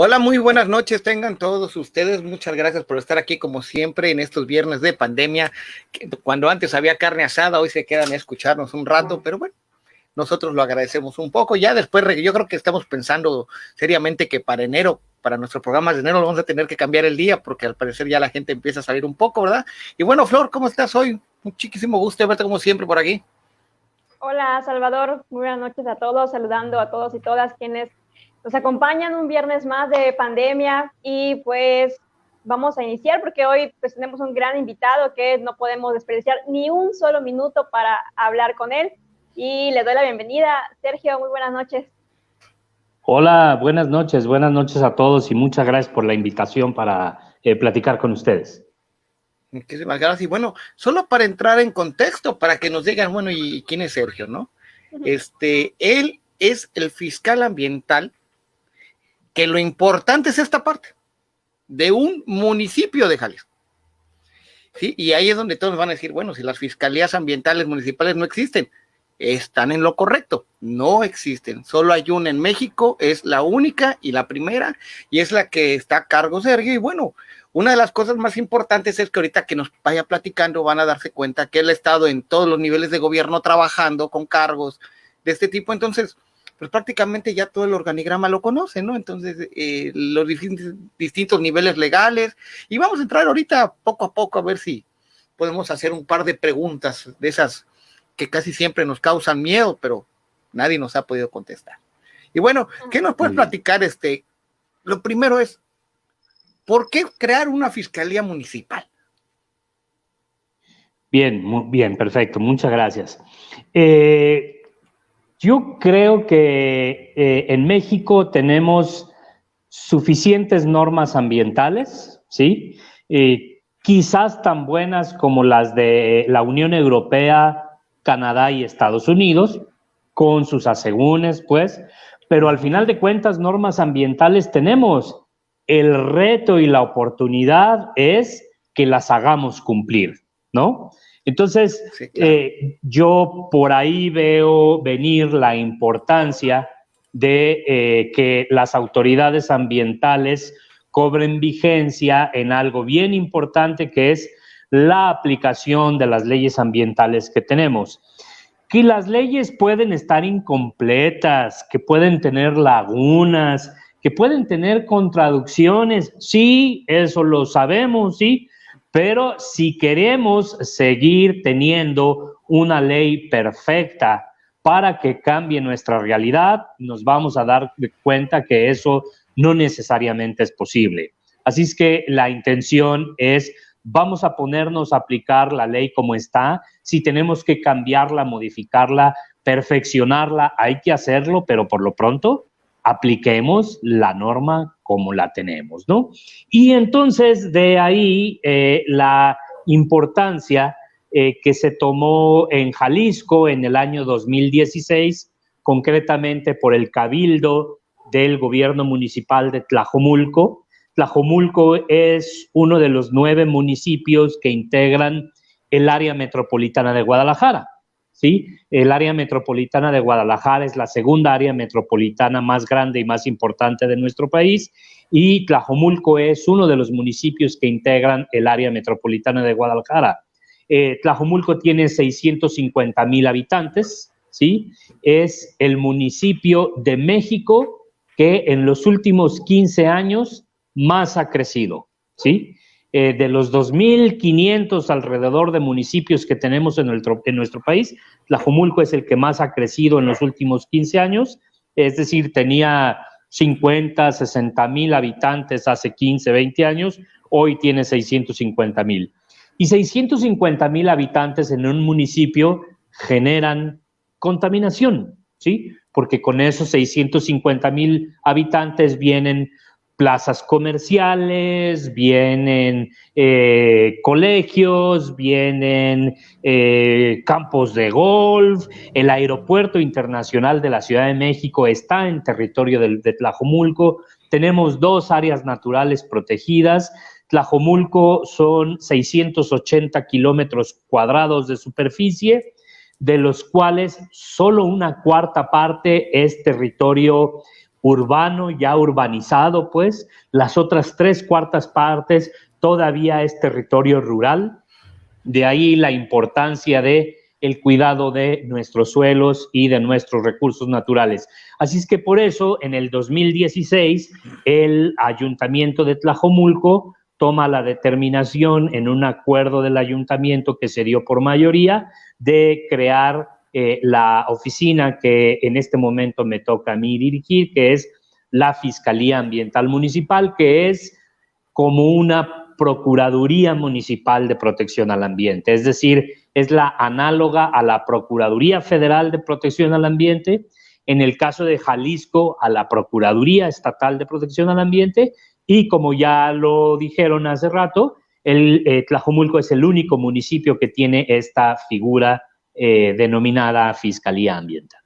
Hola, muy buenas noches, tengan todos ustedes. Muchas gracias por estar aquí como siempre en estos viernes de pandemia. Cuando antes había carne asada, hoy se quedan a escucharnos un rato, pero bueno, nosotros lo agradecemos un poco. Ya después, yo creo que estamos pensando seriamente que para enero, para nuestros programas de enero, vamos a tener que cambiar el día porque al parecer ya la gente empieza a salir un poco, ¿verdad? Y bueno, Flor, ¿cómo estás hoy? Muchísimo gusto de verte como siempre por aquí. Hola, Salvador. Muy buenas noches a todos, saludando a todos y todas quienes nos acompañan un viernes más de pandemia y pues vamos a iniciar porque hoy pues tenemos un gran invitado que no podemos desperdiciar ni un solo minuto para hablar con él y le doy la bienvenida. Sergio, muy buenas noches. Hola, buenas noches a todos y muchas gracias por la invitación para platicar con ustedes. Muchísimas gracias. Y bueno, solo para entrar en contexto, para que nos digan, bueno, ¿y quién es Sergio, no? Él es el fiscal ambiental, que lo importante es esta parte, de un municipio de Jalisco. ¿Sí? Y ahí es donde todos van a decir, bueno, si las fiscalías ambientales municipales no existen, están en lo correcto, no existen, solo hay una en México, es la única y la primera, y es la que está a cargo Sergio, y bueno, una de las cosas más importantes es que ahorita que nos vaya platicando van a darse cuenta que él ha estado en todos los niveles de gobierno trabajando con cargos de este tipo, entonces, pues prácticamente ya todo el organigrama lo conoce, ¿no? Entonces, los distintos niveles legales, y vamos a entrar ahorita poco a poco a ver si podemos hacer un par de preguntas de esas que casi siempre nos causan miedo, pero nadie nos ha podido contestar. Y bueno, ¿qué nos puedes platicar? Lo primero es, ¿por qué crear una fiscalía municipal? Bien, muy bien, perfecto, muchas gracias. Yo creo que en México tenemos suficientes normas ambientales, ¿sí? Quizás tan buenas como las de la Unión Europea, Canadá y Estados Unidos, con sus asegúnes, pues, pero al final de cuentas, normas ambientales tenemos. El reto y la oportunidad es que las hagamos cumplir, ¿no? Entonces, sí, claro. Yo por ahí veo venir la importancia de que las autoridades ambientales cobren vigencia en algo bien importante que es la aplicación de las leyes ambientales que tenemos. Que las leyes pueden estar incompletas, que pueden tener lagunas, que pueden tener contradicciones, sí, eso lo sabemos, sí, pero si queremos seguir teniendo una ley perfecta para que cambie nuestra realidad, nos vamos a dar cuenta que eso no necesariamente es posible. Así es que la intención es, vamos a ponernos a aplicar la ley como está. Si tenemos que cambiarla, modificarla, perfeccionarla, hay que hacerlo, pero por lo pronto apliquemos la norma como la tenemos, ¿no? Y entonces de ahí la importancia que se tomó en Jalisco en el año 2016, concretamente por el Cabildo del Gobierno Municipal de Tlajomulco. Tlajomulco es uno de los 9 municipios que integran el área metropolitana de Guadalajara. ¿Sí? El área metropolitana de Guadalajara es la segunda área metropolitana más grande y más importante de nuestro país, y Tlajomulco es uno de los municipios que integran el área metropolitana de Guadalajara. Tlajomulco tiene 650,000 habitantes, ¿sí? Es el municipio de México que en los últimos 15 años más ha crecido, ¿sí? De los 2,500 alrededor de municipios que tenemos en nuestro país, Tlajomulco es el que más ha crecido en los últimos 15 años, es decir, tenía 50, 60,000 habitantes hace 15, 20 años, hoy tiene 650,000. Y 650,000 habitantes en un municipio generan contaminación, ¿sí? Porque con esos 650,000 habitantes vienen plazas comerciales, vienen colegios, vienen campos de golf, el aeropuerto internacional de la Ciudad de México está en territorio de Tlajomulco, tenemos 2 áreas naturales protegidas. Tlajomulco son 680 kilómetros cuadrados de superficie, de los cuales solo una cuarta parte es territorio urbano, ya urbanizado, pues. Las otras 3/4 partes todavía es territorio rural. De ahí la importancia de el cuidado de nuestros suelos y de nuestros recursos naturales. Así es que por eso, en el 2016, el Ayuntamiento de Tlajomulco toma la determinación en un acuerdo del ayuntamiento que se dio por mayoría de crear la oficina que en este momento me toca a mí dirigir, que es la Fiscalía Ambiental Municipal, que es como una Procuraduría Municipal de Protección al Ambiente, es decir, es la análoga a la Procuraduría Federal de Protección al Ambiente, en el caso de Jalisco a la Procuraduría Estatal de Protección al Ambiente, y como ya lo dijeron hace rato, Tlajomulco es el único municipio que tiene esta figura denominada Fiscalía Ambiental.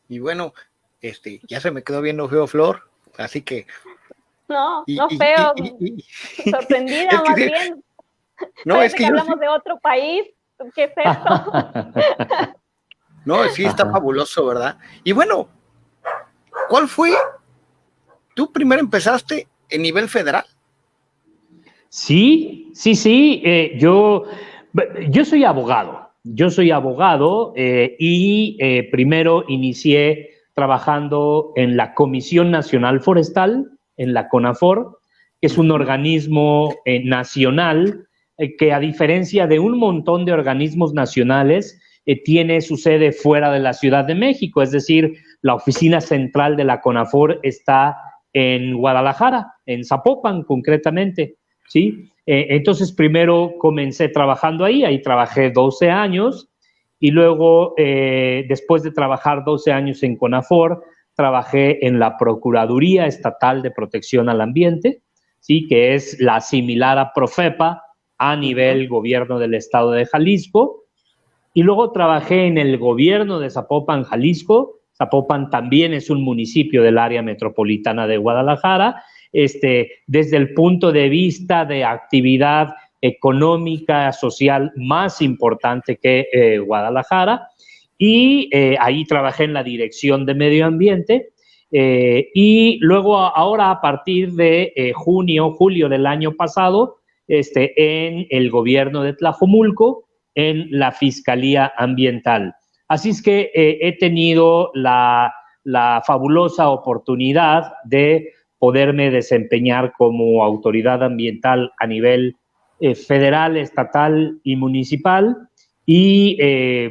Y bueno, ya se me quedó viendo feo Flor, así que... No feo, sorprendida es que, más bien. No, es que hablamos de otro país, ¿qué es esto? No, sí está fabuloso, ¿verdad? Y bueno, ¿cuál fue? ¿Tú primero empezaste en nivel federal? Sí. Yo soy abogado. Y primero inicié trabajando en la Comisión Nacional Forestal, en la CONAFOR, que es un organismo nacional que, a diferencia de un montón de organismos nacionales, tiene su sede fuera de la Ciudad de México, es decir, la oficina central de la CONAFOR está en Guadalajara, en Zapopan concretamente, ¿sí? Entonces primero comencé trabajando ahí trabajé 12 años, y luego, después de trabajar 12 años en CONAFOR, trabajé en la Procuraduría Estatal de Protección al Ambiente, ¿sí? Que es la similar a Profepa a nivel gobierno del estado de Jalisco, y luego trabajé en el gobierno de Zapopan, Jalisco. Zapopan también es un municipio del área metropolitana de Guadalajara, desde el punto de vista de actividad económica, social más importante que Guadalajara, y ahí trabajé en la Dirección de Medio Ambiente, y luego ahora a partir de julio del año pasado, en el gobierno de Tlajomulco, en la Fiscalía Ambiental. Así es que he tenido la fabulosa oportunidad de poderme desempeñar como autoridad ambiental a nivel federal, estatal y municipal, y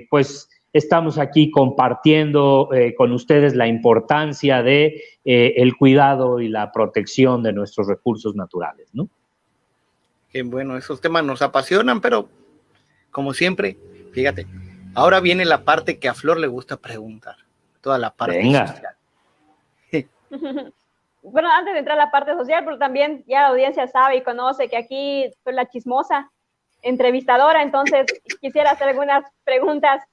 pues estamos aquí compartiendo con ustedes la importancia de el cuidado y la protección de nuestros recursos naturales, ¿no? Bueno, esos temas nos apasionan, pero como siempre, fíjate, ahora viene la parte que a Flor le gusta preguntar, toda la parte social. Bueno, antes de entrar a la parte social, pero también ya la audiencia sabe y conoce que aquí soy la chismosa entrevistadora, entonces quisiera hacer algunas preguntas.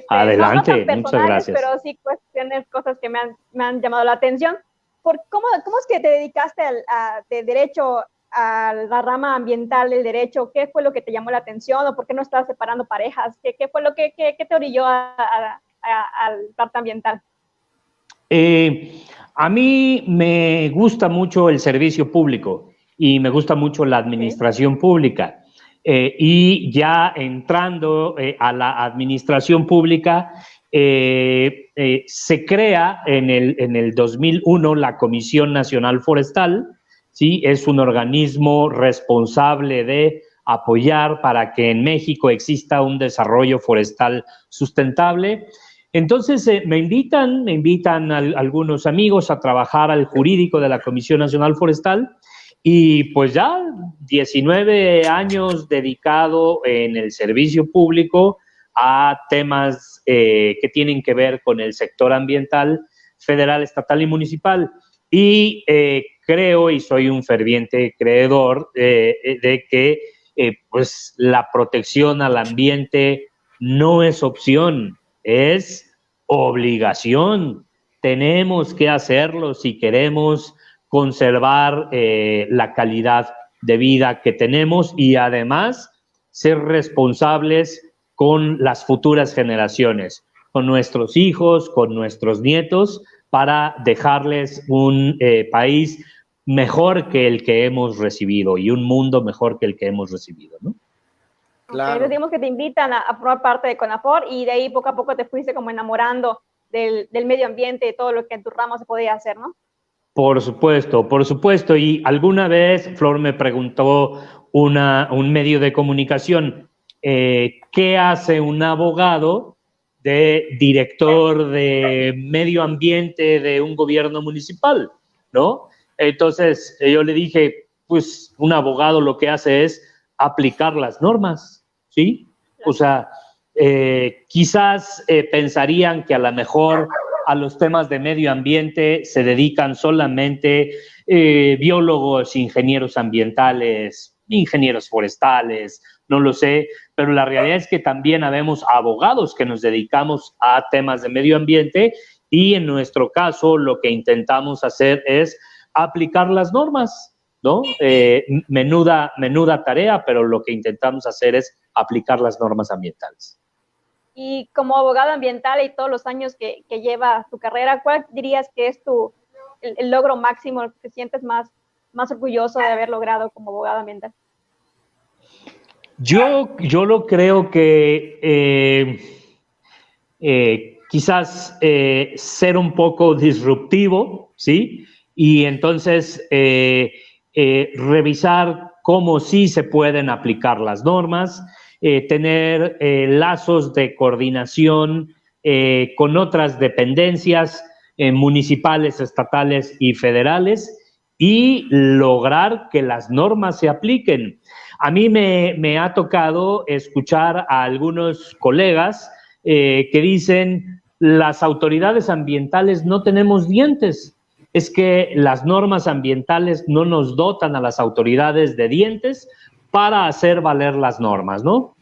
Adelante, no tan personales, muchas gracias. Pero sí cuestiones, cosas que me han llamado la atención. ¿Cómo es que te dedicaste de derecho a la rama ambiental del derecho? ¿Qué fue lo que te llamó la atención? ¿O por qué no estabas separando parejas? ¿Qué fue lo que te orilló al parte ambiental? A mí me gusta mucho el servicio público y me gusta mucho la administración pública. Y ya entrando a la administración pública, se crea en el 2001 la Comisión Nacional Forestal, ¿sí? Es un organismo responsable de apoyar para que en México exista un desarrollo forestal sustentable. Entonces me invitan algunos amigos a trabajar al jurídico de la Comisión Nacional Forestal, y pues ya 19 años dedicado en el servicio público a temas que tienen que ver con el sector ambiental federal, estatal y municipal. Y creo, y soy un ferviente creedor de que pues la protección al ambiente no es opción, es obligación. Tenemos que hacerlo si queremos conservar la calidad de vida que tenemos y además ser responsables con las futuras generaciones. con nuestros hijos, con nuestros nietos, para dejarles un país mejor que el que hemos recibido y un mundo mejor que el que hemos recibido, ¿no? Claro. Okay, digamos que te invitan a formar parte de CONAFOR y de ahí poco a poco te fuiste como enamorando del medio ambiente y todo lo que en tu ramo se podía hacer, ¿no? Por supuesto. Y alguna vez Flor me preguntó un medio de comunicación, ¿qué hace un abogado de director de medio ambiente de un gobierno municipal? ¿No? Entonces yo le dije, pues un abogado lo que hace es aplicar las normas, ¿sí? O sea, quizás pensarían que a lo mejor a los temas de medio ambiente se dedican solamente biólogos, ingenieros ambientales, ingenieros forestales, no lo sé, pero la realidad es que también habemos abogados que nos dedicamos a temas de medio ambiente y en nuestro caso lo que intentamos hacer es aplicar las normas, ¿no? Menuda tarea, pero lo que intentamos hacer es aplicar las normas ambientales. Y como abogado ambiental y todos los años que lleva tu carrera, ¿cuál dirías que es el logro máximo, el que te sientes más orgulloso de haber logrado como abogado ambiental? Yo lo creo que quizás ser un poco disruptivo, ¿sí? Y entonces revisar cómo sí se pueden aplicar las normas, tener lazos de coordinación con otras dependencias municipales, estatales y federales y lograr que las normas se apliquen. A mí me ha tocado escuchar a algunos colegas que dicen, las autoridades ambientales no tenemos dientes. Es que las normas ambientales no nos dotan a las autoridades de dientes para hacer valer las normas, ¿no?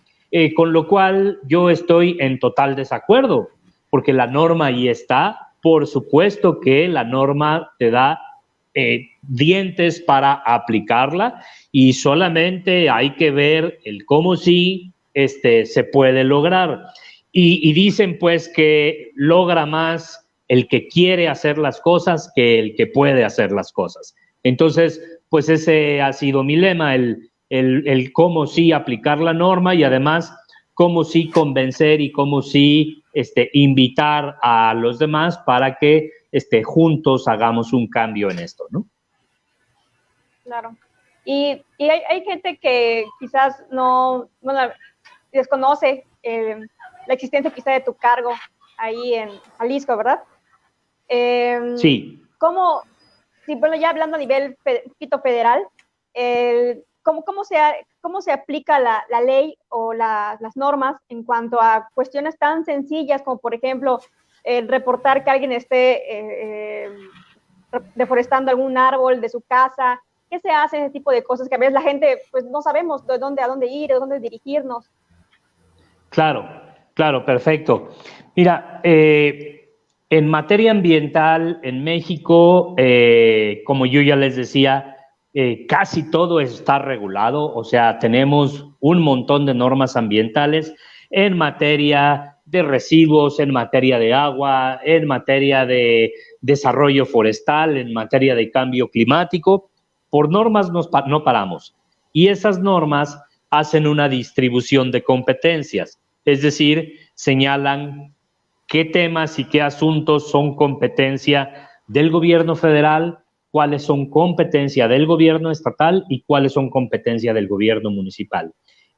Con lo cual yo estoy en total desacuerdo, porque la norma ahí está, por supuesto que la norma te da dientes para aplicarla y solamente hay que ver el cómo sí se puede lograr. Y dicen pues que logra más el que quiere hacer las cosas que el que puede hacer las cosas. Entonces, pues ese ha sido mi lema, el cómo sí aplicar la norma y además cómo sí convencer y cómo sí invitar a los demás para que juntos hagamos un cambio en esto, ¿no? Claro. Y hay gente que quizás no desconoce la existencia quizá de tu cargo ahí en Jalisco, ¿verdad? Sí. ¿Cómo, bueno, ya hablando a nivel un poquito federal, ¿cómo se aplica la ley o las normas en cuanto a cuestiones tan sencillas como, por ejemplo, reportar que alguien esté deforestando algún árbol de su casa? ¿Qué se hace ese tipo de cosas que a veces la gente pues no sabemos a dónde ir, a dónde dirigirnos? Claro, perfecto. Mira, en materia ambiental en México, como yo ya les decía, casi todo está regulado, o sea, tenemos un montón de normas ambientales en materia de residuos, en materia de agua, en materia de desarrollo forestal, en materia de cambio climático. Por normas no paramos. Y esas normas hacen una distribución de competencias, es decir, señalan qué temas y qué asuntos son competencia del gobierno federal, cuáles son competencia del gobierno estatal y cuáles son competencia del gobierno municipal.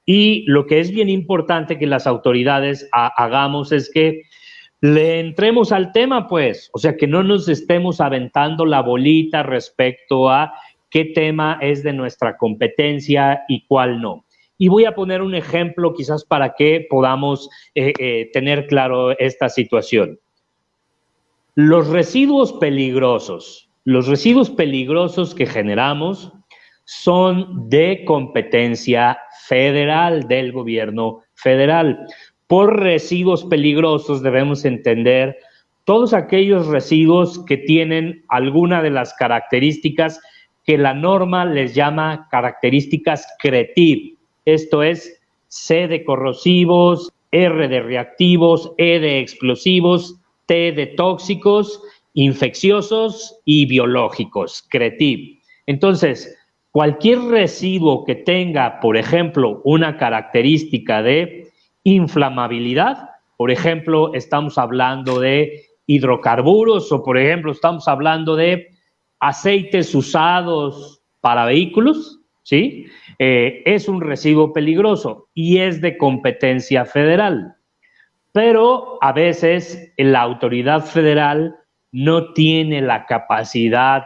Y lo que es bien importante que las autoridades hagamos es que le entremos al tema, pues, o sea, que no nos estemos aventando la bolita respecto a qué tema es de nuestra competencia y cuál no. Y voy a poner un ejemplo quizás para que podamos tener claro esta situación. Los residuos peligrosos que generamos son de competencia federal, del gobierno federal. Por residuos peligrosos debemos entender todos aquellos residuos que tienen alguna de las características que la norma les llama características CRETIV. Esto es C de corrosivos, R de reactivos, E de explosivos, T de tóxicos, infecciosos y biológicos, CRETIB. Entonces, cualquier residuo que tenga, por ejemplo, una característica de inflamabilidad, por ejemplo, estamos hablando de hidrocarburos o, por ejemplo, estamos hablando de aceites usados para vehículos, ¿sí? Es un residuo peligroso y es de competencia federal. Pero a veces la autoridad federal no tiene la capacidad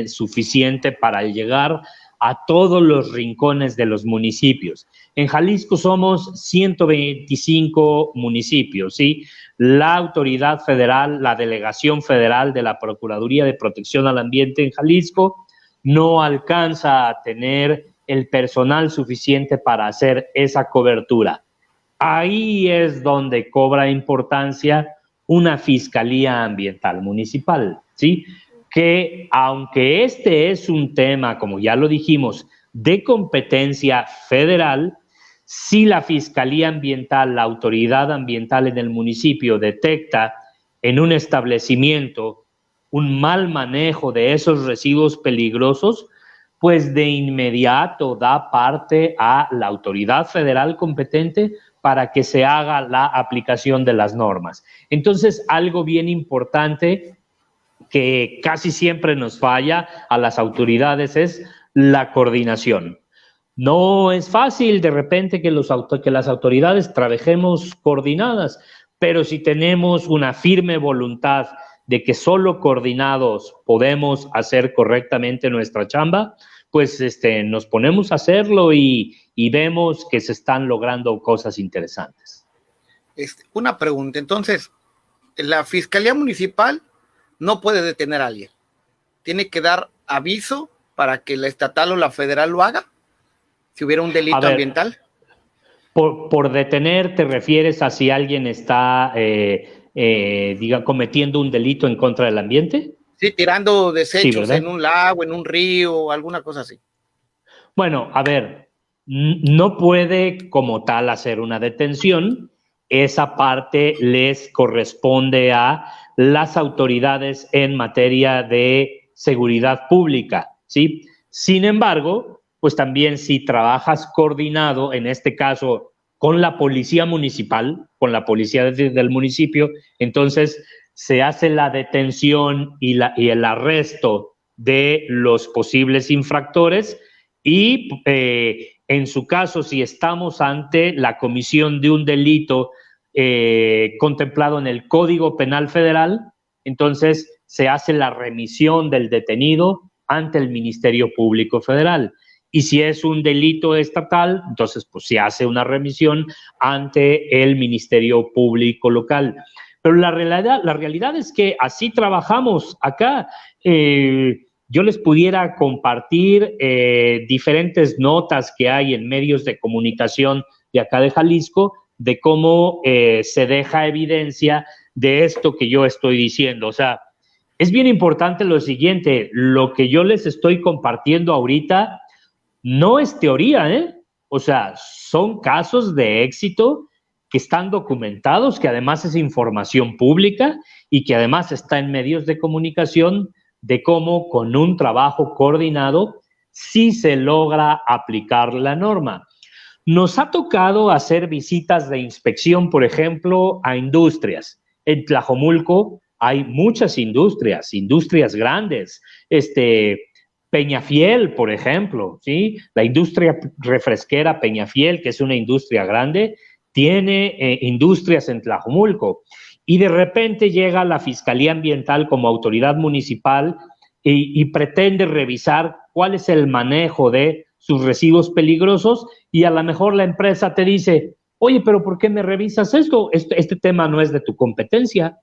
suficiente para llegar a todos los rincones de los municipios. En Jalisco somos 125 municipios, ¿sí? La autoridad federal, la delegación federal de la Procuraduría de Protección al Ambiente en Jalisco no alcanza a tener el personal suficiente para hacer esa cobertura. Ahí es donde cobra importancia una Fiscalía Ambiental Municipal, ¿sí? Que aunque este es un tema, como ya lo dijimos, de competencia federal, si la Fiscalía Ambiental, la autoridad ambiental en el municipio detecta en un establecimiento un mal manejo de esos residuos peligrosos, pues de inmediato da parte a la autoridad federal competente para que se haga la aplicación de las normas. Entonces, algo bien importante que casi siempre nos falla a las autoridades es la coordinación. No es fácil de repente que las autoridades trabajemos coordinadas, pero si tenemos una firme voluntad de que solo coordinados podemos hacer correctamente nuestra chamba, pues nos ponemos a hacerlo y vemos que se están logrando cosas interesantes. Una pregunta, entonces, la Fiscalía Municipal no puede detener a alguien. ¿Tiene que dar aviso para que la estatal o la federal lo haga? Si hubiera un delito ambiental. Por detener, ¿te refieres a si alguien está cometiendo un delito en contra del ambiente? Sí, tirando desechos en un lago, en un río, alguna cosa así. Bueno, a ver, no puede como tal hacer una detención. Esa parte les corresponde a las autoridades en materia de seguridad pública, ¿sí? Sin embargo, pues también si trabajas coordinado, en este caso con la policía municipal, con la policía del municipio, entonces se hace la detención y el arresto de los posibles infractores y en su caso, si estamos ante la comisión de un delito contemplado en el Código Penal Federal, entonces se hace la remisión del detenido ante el Ministerio Público Federal. Y si es un delito estatal, entonces pues se hace una remisión ante el Ministerio Público Local. Pero la realidad es que así trabajamos acá. Yo les pudiera compartir diferentes notas que hay en medios de comunicación de acá de Jalisco de cómo se deja evidencia de esto que yo estoy diciendo. O sea, es bien importante lo siguiente, lo que yo les estoy compartiendo ahorita no es teoría, ¿eh? O sea, son casos de éxito que están documentados, que además es información pública y que además está en medios de comunicación de cómo con un trabajo coordinado sí se logra aplicar la norma. Nos ha tocado hacer visitas de inspección, por ejemplo, a industrias. En Tlajomulco hay muchas industrias grandes, Peñafiel, por ejemplo, ¿sí? La industria refresquera Peñafiel, que es una industria grande, tiene industrias en Tlajomulco. Y de repente llega la Fiscalía Ambiental como autoridad municipal y pretende revisar cuál es el manejo de sus residuos peligrosos y a lo mejor la empresa te dice, oye, pero ¿por qué me revisas esto? Este tema no es de tu competencia.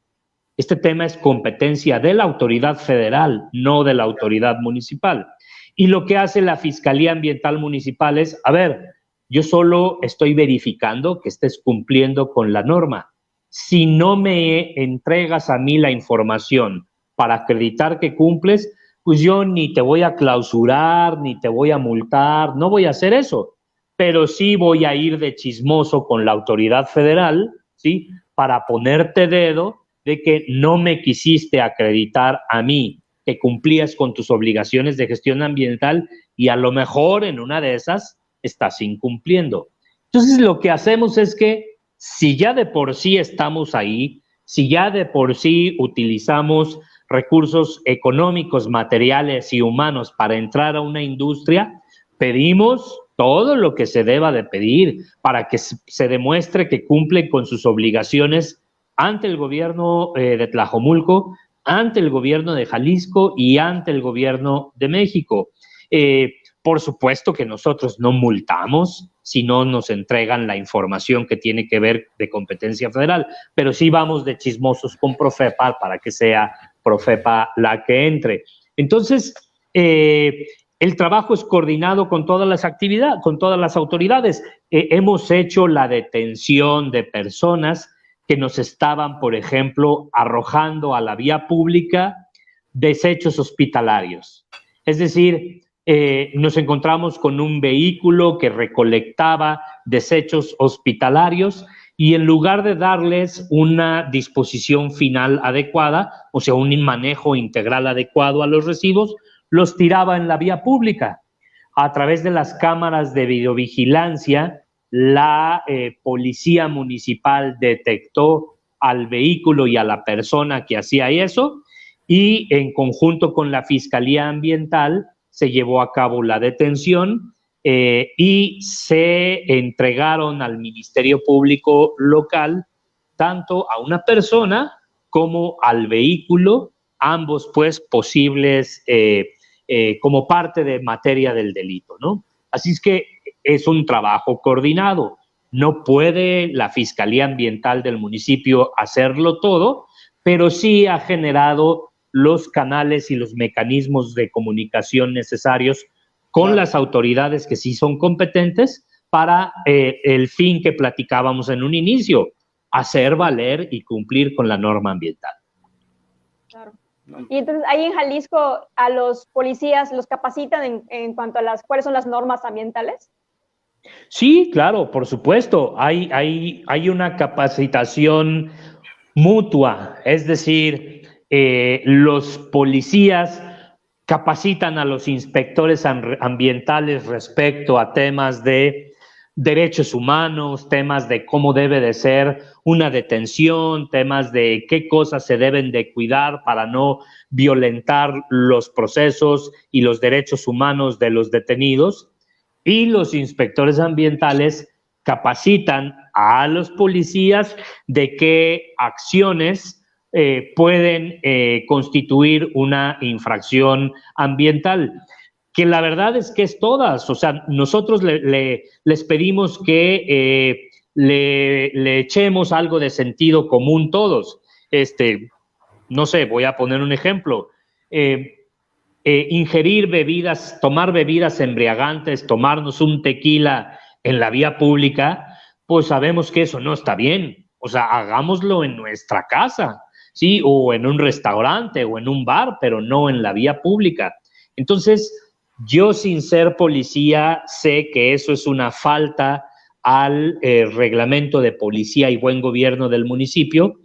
Este tema es competencia de la autoridad federal, no de la autoridad municipal. Y lo que hace la Fiscalía Ambiental Municipal es, a ver, yo solo estoy verificando que estés cumpliendo con la norma. Si no me entregas a mí la información para acreditar que cumples, pues yo ni te voy a clausurar, ni te voy a multar, no voy a hacer eso. pero sí voy a ir de chismoso con la autoridad federal, ¿sí? Para ponerte dedo de que no me quisiste acreditar a mí que cumplías con tus obligaciones de gestión ambiental y a lo mejor en una de esas estás incumpliendo. Entonces lo que hacemos es que si ya de por sí estamos ahí, si ya de por sí utilizamos recursos económicos, materiales y humanos para entrar a una industria, pedimos todo lo que se deba de pedir para que se demuestre que cumplen con sus obligaciones ante el gobierno de Tlajomulco, ante el gobierno de Jalisco y ante el gobierno de México. Por supuesto que nosotros no multamos si no nos entregan la información que tiene que ver de competencia federal, pero sí vamos de chismosos con Profepa para que sea Profepa la que entre. Entonces, el trabajo es coordinado con todas las actividades, con todas las autoridades. Hemos hecho la detención de personas que nos estaban, por ejemplo, arrojando a la vía pública desechos hospitalarios. Es decir, nos encontramos con un vehículo que recolectaba desechos hospitalarios y en lugar de darles una disposición final adecuada, o sea, un manejo integral adecuado a los residuos, los tiraba en la vía pública. A través de las cámaras de videovigilancia, la policía municipal detectó al vehículo y a la persona que hacía eso y en conjunto con la Fiscalía Ambiental se llevó a cabo la detención y se entregaron al Ministerio Público local tanto a una persona como al vehículo, ambos pues posibles como parte de materia del delito, ¿no? Así es que es un trabajo coordinado. No puede la Fiscalía Ambiental del municipio hacerlo todo, pero sí ha generado los canales y los mecanismos de comunicación necesarios con las autoridades que sí son competentes para el fin que platicábamos en un inicio, hacer valer y cumplir con la norma ambiental. Claro. Y entonces ahí en Jalisco a los policías los capacitan en cuanto a cuáles son las normas ambientales. Sí, claro, por supuesto. Hay una capacitación mutua, es decir, los policías capacitan a los inspectores ambientales respecto a temas de derechos humanos, temas de cómo debe de ser una detención, temas de qué cosas se deben de cuidar para no violentar los procesos y los derechos humanos de los detenidos. Y los inspectores ambientales capacitan a los policías de qué acciones pueden constituir una infracción ambiental, que la verdad es que es todas. O sea, nosotros les pedimos que le echemos algo de sentido común todos. No sé, voy a poner un ejemplo. Ingerir bebidas, tomar bebidas embriagantes, tomarnos un tequila en la vía pública, pues sabemos que eso no está bien. O sea, hagámoslo en nuestra casa, ¿sí? O en un restaurante o en un bar, pero no en la vía pública. Entonces, yo sin ser policía sé que eso es una falta al reglamento de policía y buen gobierno del municipio,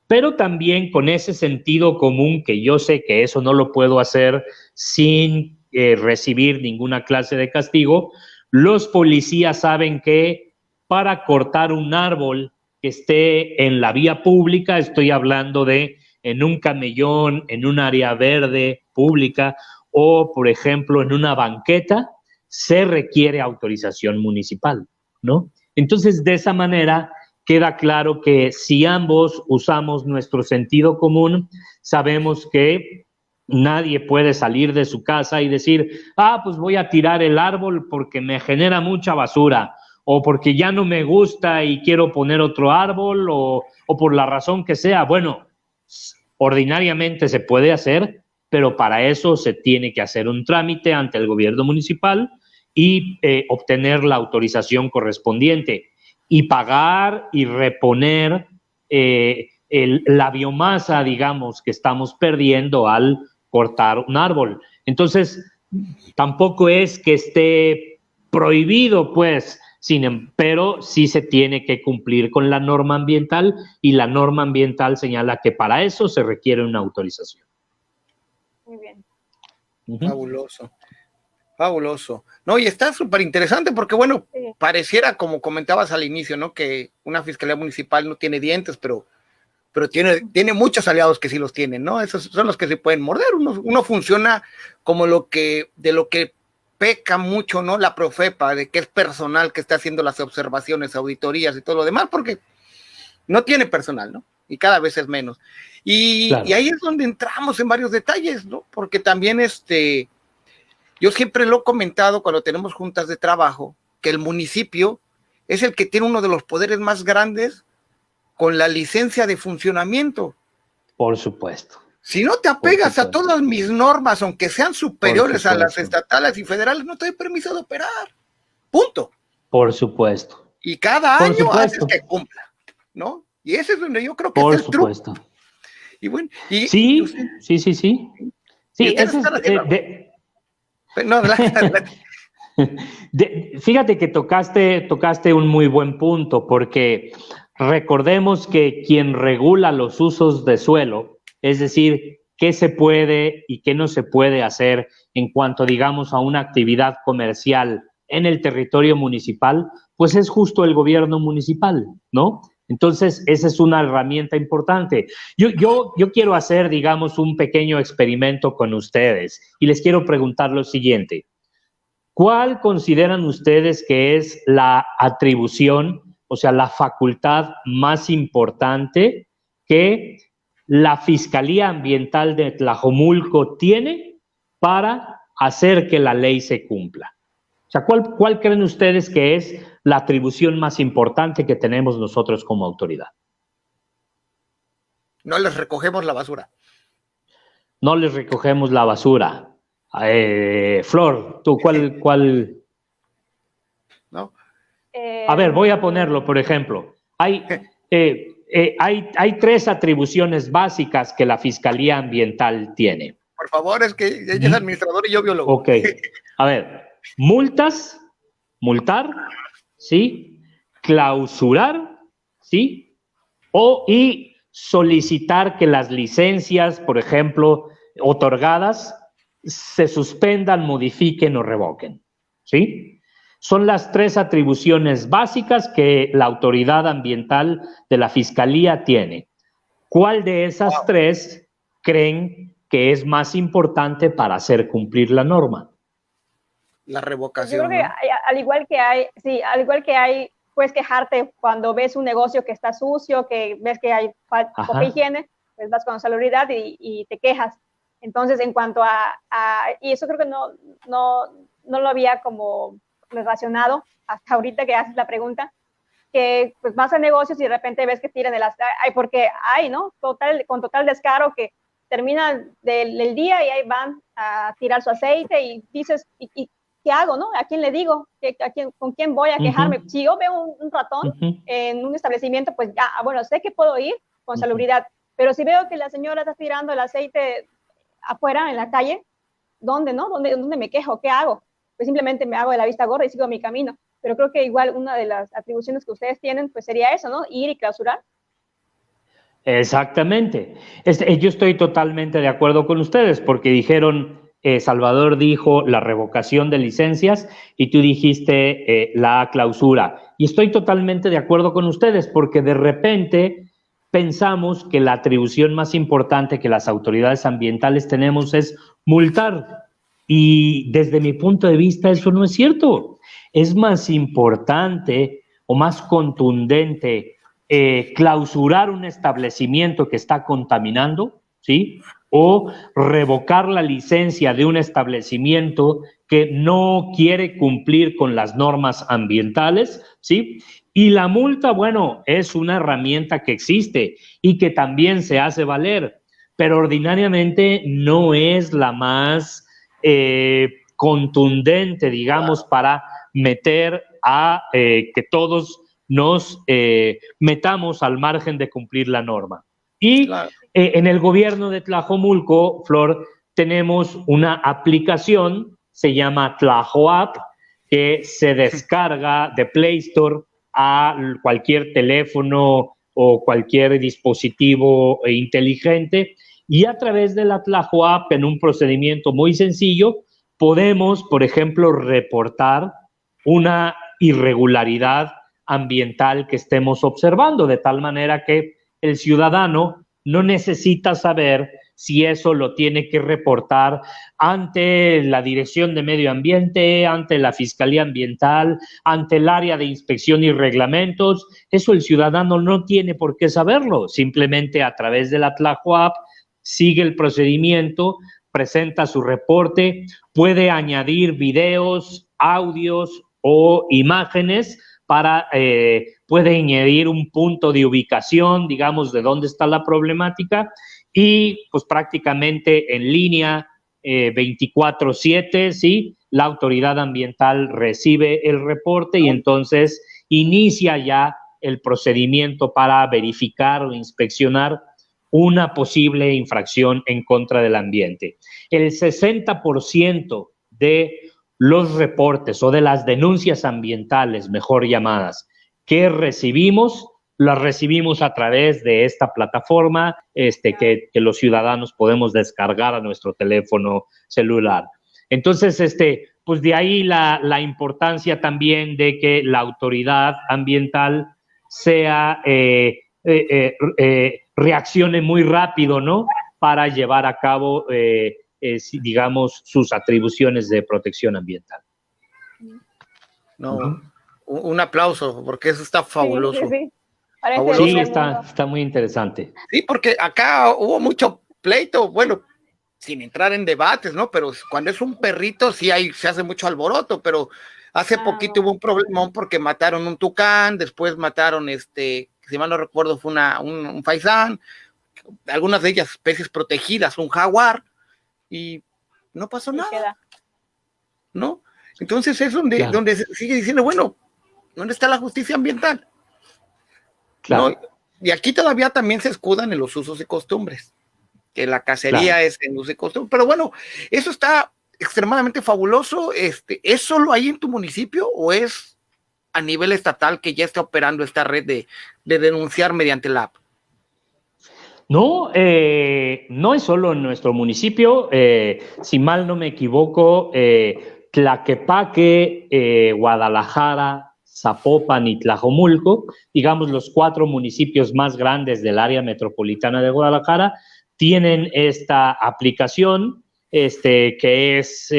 pero también con ese sentido común que yo sé que eso no lo puedo hacer sin recibir ninguna clase de castigo. Los policías saben que para cortar un árbol que esté en la vía pública, estoy hablando de en un camellón, en un área verde pública o, por ejemplo, en una banqueta, se requiere autorización municipal, ¿no? Entonces, de esa manera queda claro que si ambos usamos nuestro sentido común, sabemos que nadie puede salir de su casa y decir, pues voy a tirar el árbol porque me genera mucha basura, o porque ya no me gusta y quiero poner otro árbol, o por la razón que sea. Bueno, ordinariamente se puede hacer, pero para eso se tiene que hacer un trámite ante el gobierno municipal y obtener la autorización correspondiente y pagar y reponer la biomasa, digamos, que estamos perdiendo al cortar un árbol. Entonces, tampoco es que esté prohibido, pues, pero sí se tiene que cumplir con la norma ambiental y la norma ambiental señala que para eso se requiere una autorización. Muy bien. Fabuloso. Fabuloso. No, y está súper interesante porque, bueno, Sí. pareciera, como comentabas al inicio, ¿no? Que una fiscalía municipal no tiene dientes, pero tiene muchos aliados que sí los tienen, ¿no? Esos son los que se pueden morder. Uno funciona como de lo que peca mucho, ¿no? La Profepa, de que es personal que está haciendo las observaciones, auditorías y todo lo demás, porque no tiene personal, ¿no? Y cada vez es menos. Claro. Y ahí es donde entramos en varios detalles, ¿no? Porque también yo siempre lo he comentado cuando tenemos juntas de trabajo, que el municipio es el que tiene uno de los poderes más grandes con la licencia de funcionamiento. Por supuesto. Si no te apegas a todas mis normas, aunque sean superiores a las estatales y federales, no te doy permiso de operar. Punto. Por supuesto. Y cada año haces que cumpla, ¿no? Y ese es donde yo creo que es el truco. Y bueno, sí. Sí, ese es, no, adelante. Fíjate que tocaste un muy buen punto, porque recordemos que quien regula los usos de suelo, es decir, qué se puede y qué no se puede hacer en cuanto, digamos, a una actividad comercial en el territorio municipal, pues es justo el gobierno municipal, ¿no? Entonces, esa es una herramienta importante. Yo quiero hacer, digamos, un pequeño experimento con ustedes y les quiero preguntar lo siguiente. ¿Cuál consideran ustedes que es la atribución, o sea, la facultad más importante que la Fiscalía Ambiental de Tlajomulco tiene para hacer que la ley se cumpla? O sea, ¿cuál creen ustedes que es la atribución más importante que tenemos nosotros como autoridad? No les recogemos la basura. No les recogemos la basura. Flor, ¿tú cuál? ¿No? A ver, voy a ponerlo, por ejemplo. Hay 3 atribuciones básicas que la Fiscalía Ambiental tiene. Por favor, es que ella es administrador y yo biólogo. Ok. A ver, multar, ¿sí? Clausurar, ¿sí? Y solicitar que las licencias, por ejemplo, otorgadas, se suspendan, modifiquen o revoquen, ¿sí? Son las 3 atribuciones básicas que la autoridad ambiental de la Fiscalía tiene. ¿Cuál de esas 3 creen que es más importante para hacer cumplir la norma? La revocación. Yo creo que al igual que hay, puedes quejarte cuando ves un negocio que está sucio, que ves que hay poca higiene, pues vas con salubridad y te quejas. Entonces, en cuanto y eso creo que no lo había como relacionado hasta ahorita que haces la pregunta, que pues vas a negocios y de repente ves que tiran porque hay, ¿no? Con total descaro que terminan del día y ahí van a tirar su aceite y dices, ¿y qué hago, no? ¿A quién le digo? ¿Con quién voy a quejarme? Si yo veo un ratón en un establecimiento, pues ya, bueno, sé que puedo ir con salubridad, pero si veo que la señora está tirando el aceite afuera, en la calle, ¿dónde, no? ¿Dónde me quejo? ¿Qué hago? Pues simplemente me hago de la vista gorda y sigo mi camino. Pero creo que igual una de las atribuciones que ustedes tienen, pues sería eso, ¿no? Ir y clausurar. Exactamente. Yo estoy totalmente de acuerdo con ustedes, porque dijeron, Salvador dijo la revocación de licencias y tú dijiste la clausura. Y estoy totalmente de acuerdo con ustedes, porque de repente pensamos que la atribución más importante que las autoridades ambientales tenemos es multar. Y desde mi punto de vista eso no es cierto. Es más importante o más contundente clausurar un establecimiento que está contaminando, ¿sí? O revocar la licencia de un establecimiento que no quiere cumplir con las normas ambientales, ¿sí? Y la multa, bueno, es una herramienta que existe y que también se hace valer, pero ordinariamente no es la más contundente, digamos, para meter a que todos nos metamos al margen de cumplir la norma. Y en el gobierno de Tlajomulco, Flor, tenemos una aplicación, se llama Tlajo App, que se descarga de Play Store a cualquier teléfono o cualquier dispositivo inteligente, y a través de la Tlajo-App, en un procedimiento muy sencillo, podemos, por ejemplo, reportar una irregularidad ambiental que estemos observando, de tal manera que el ciudadano no necesita saber si eso lo tiene que reportar ante la Dirección de Medio Ambiente, ante la Fiscalía Ambiental, ante el área de inspección y reglamentos. Eso el ciudadano no tiene por qué saberlo. Simplemente a través de la Tlajo-App sigue el procedimiento, presenta su reporte, puede añadir videos, audios o imágenes puede añadir un punto de ubicación, digamos, de dónde está la problemática, y pues prácticamente en línea 24/7, ¿sí? La autoridad ambiental recibe el reporte y entonces inicia ya el procedimiento para verificar o inspeccionar una posible infracción en contra del ambiente. El 60% de los reportes o de las denuncias ambientales, mejor llamadas, que recibimos, las recibimos a través de esta plataforma que los ciudadanos podemos descargar a nuestro teléfono celular. Entonces, pues de ahí la importancia también de que la autoridad ambiental reaccione muy rápido, ¿no? Para llevar a cabo digamos, sus atribuciones de protección ambiental. No, un aplauso, porque eso está fabuloso. Sí. Sí, está muy interesante. Sí, porque acá hubo mucho pleito, bueno, sin entrar en debates, ¿no? Pero cuando es un perrito, sí se hace mucho alboroto, pero hace poquito hubo un problemón porque mataron un tucán, después mataron, si mal no recuerdo, fue un faisán, algunas de ellas especies protegidas, un jaguar, y no pasó nada, ¿no? Entonces es donde se sigue diciendo, bueno, ¿dónde está la justicia ambiental? Claro. ¿No? Y aquí todavía también se escudan en los usos y costumbres, que la cacería es en usos y costumbres, pero bueno, eso está extremadamente fabuloso. ¿Es solo ahí en tu municipio o es a nivel estatal que ya está operando esta red de denunciar mediante la app? No, no es solo en nuestro municipio. Si mal no me equivoco, Tlaquepaque, Guadalajara, Zapopan y Tlajomulco, digamos los 4 municipios más grandes del área metropolitana de Guadalajara, tienen esta aplicación que es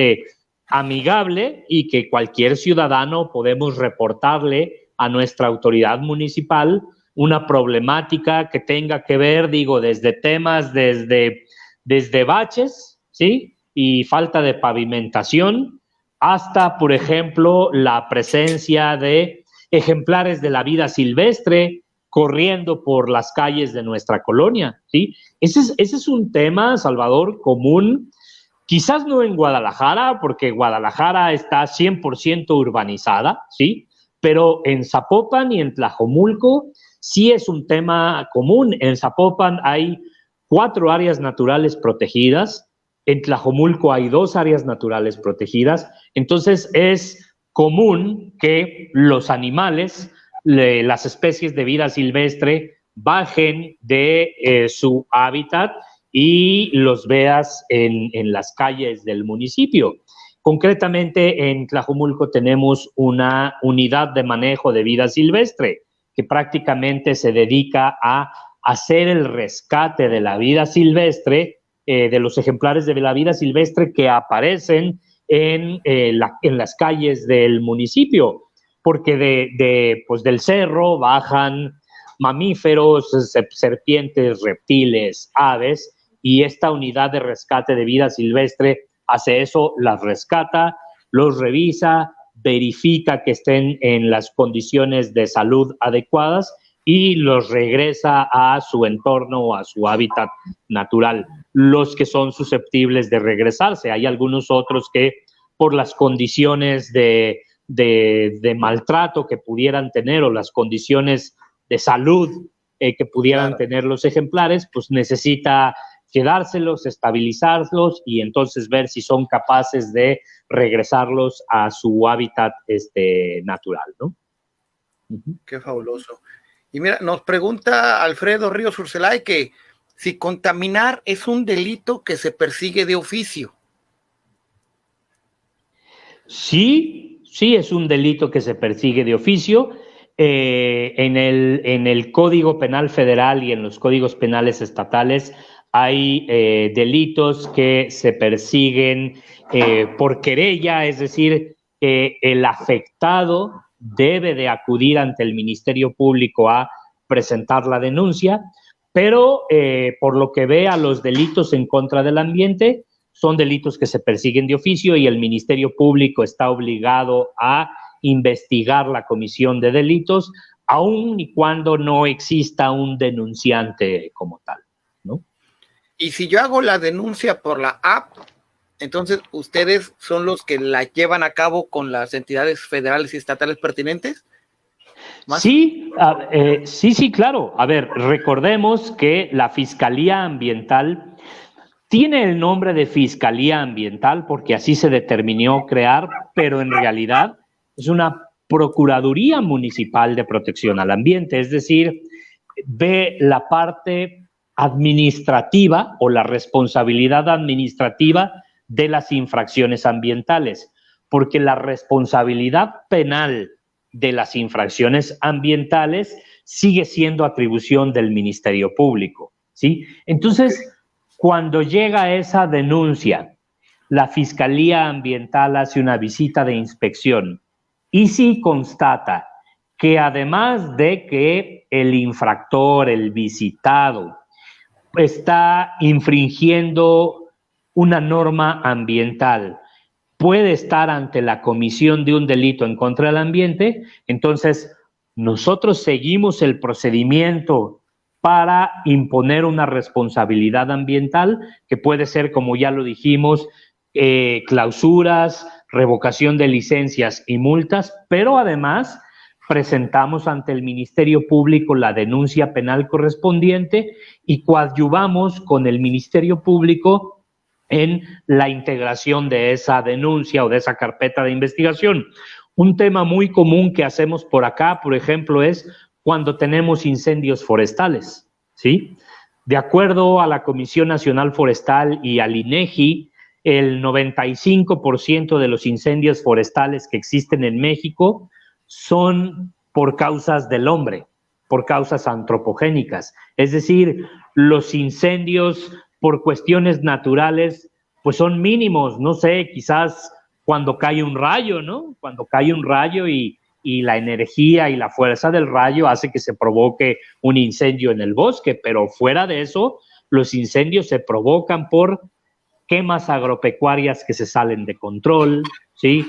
amigable y que cualquier ciudadano podemos reportarle a nuestra autoridad municipal una problemática que tenga que ver, digo, desde temas, desde baches, ¿sí? Y falta de pavimentación, hasta, por ejemplo, la presencia de ejemplares de la vida silvestre corriendo por las calles de nuestra colonia, ¿sí? Ese es un tema, Salvador, común, quizás no en Guadalajara, porque Guadalajara está 100% urbanizada, ¿sí? Pero en Zapopan y en Tlajomulco sí es un tema común. En Zapopan hay 4 áreas naturales protegidas, en Tlajomulco hay 2 áreas naturales protegidas, entonces es común que los animales, las especies de vida silvestre, bajen de su hábitat y los veas en las calles del municipio. Concretamente, en Tlajomulco tenemos una unidad de manejo de vida silvestre que prácticamente se dedica a hacer el rescate de la vida silvestre, de los ejemplares de la vida silvestre que aparecen en las calles del municipio, porque pues del cerro bajan mamíferos, serpientes, reptiles, aves, y esta unidad de rescate de vida silvestre hace eso, las rescata, los revisa, verifica que estén en las condiciones de salud adecuadas y los regresa a su entorno o a su hábitat natural. Los que son susceptibles de regresarse, hay algunos otros que por las condiciones de maltrato que pudieran tener o las condiciones de salud que pudieran tener los ejemplares, pues necesita quedárselos, estabilizarlos y entonces ver si son capaces de regresarlos a su hábitat natural, ¿no? Qué fabuloso. Y mira, nos pregunta Alfredo Ríos Urselay que si contaminar es un delito que se persigue de oficio. Sí, es un delito que se persigue de oficio. En el Código Penal Federal y en los códigos penales estatales hay delitos que se persiguen por querella, es decir, el afectado debe de acudir ante el Ministerio Público a presentar la denuncia, pero por lo que vea los delitos en contra del ambiente son delitos que se persiguen de oficio y el Ministerio Público está obligado a investigar la comisión de delitos, aun y cuando no exista un denunciante como tal, ¿no? Y si yo hago la denuncia por la app, entonces ustedes son los que la llevan a cabo con las entidades federales y estatales pertinentes. Sí, sí, claro. A ver, recordemos que la Fiscalía Ambiental tiene el nombre de Fiscalía Ambiental porque así se determinó crear, pero en realidad es una Procuraduría Municipal de Protección al Ambiente, es decir, ve la parte administrativa o la responsabilidad administrativa de las infracciones ambientales, porque la responsabilidad penal de las infracciones ambientales sigue siendo atribución del Ministerio Público, ¿sí? Entonces, cuando llega esa denuncia, la Fiscalía Ambiental hace una visita de inspección y si constata que además de que el infractor, el visitado, está infringiendo una norma ambiental, puede estar ante la comisión de un delito en contra del ambiente, entonces nosotros seguimos el procedimiento para imponer una responsabilidad ambiental que puede ser, como ya lo dijimos, clausuras, revocación de licencias y multas, pero además presentamos ante el Ministerio Público la denuncia penal correspondiente y coadyuvamos con el Ministerio Público en la integración de esa denuncia o de esa carpeta de investigación. Un tema muy común que hacemos por acá, por ejemplo, es cuando tenemos incendios forestales, ¿sí? De acuerdo a la Comisión Nacional Forestal y al INEGI, el 95% de los incendios forestales que existen en México son por causas del hombre, por causas antropogénicas. Es decir, los incendios por cuestiones naturales, pues son mínimos, no sé, quizás cuando cae un rayo, ¿no? Cuando cae un rayo y la energía y la fuerza del rayo hace que se provoque un incendio en el bosque, pero fuera de eso, los incendios se provocan por quemas agropecuarias que se salen de control, ¿sí?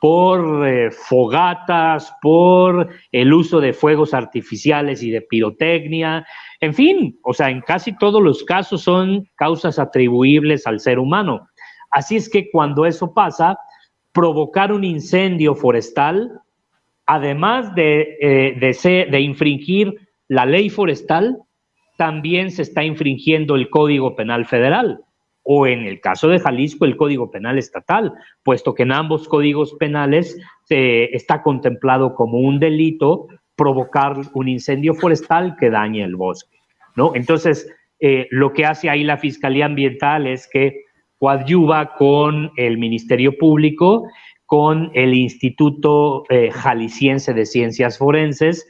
Por fogatas, por el uso de fuegos artificiales y de pirotecnia, en fin, o sea, en casi todos los casos son causas atribuibles al ser humano. Así es que cuando eso pasa, provocar un incendio forestal, además de infringir la ley forestal, también se está infringiendo el Código Penal Federal, o en el caso de Jalisco, el Código Penal Estatal, puesto que en ambos códigos penales está contemplado como un delito provocar un incendio forestal que dañe el bosque, ¿no? Entonces, lo que hace ahí la Fiscalía Ambiental es que coadyuva con el Ministerio Público, con el Instituto Jalisciense de Ciencias Forenses,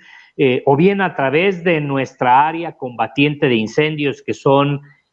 o bien a través de nuestra área combatiente de incendios, que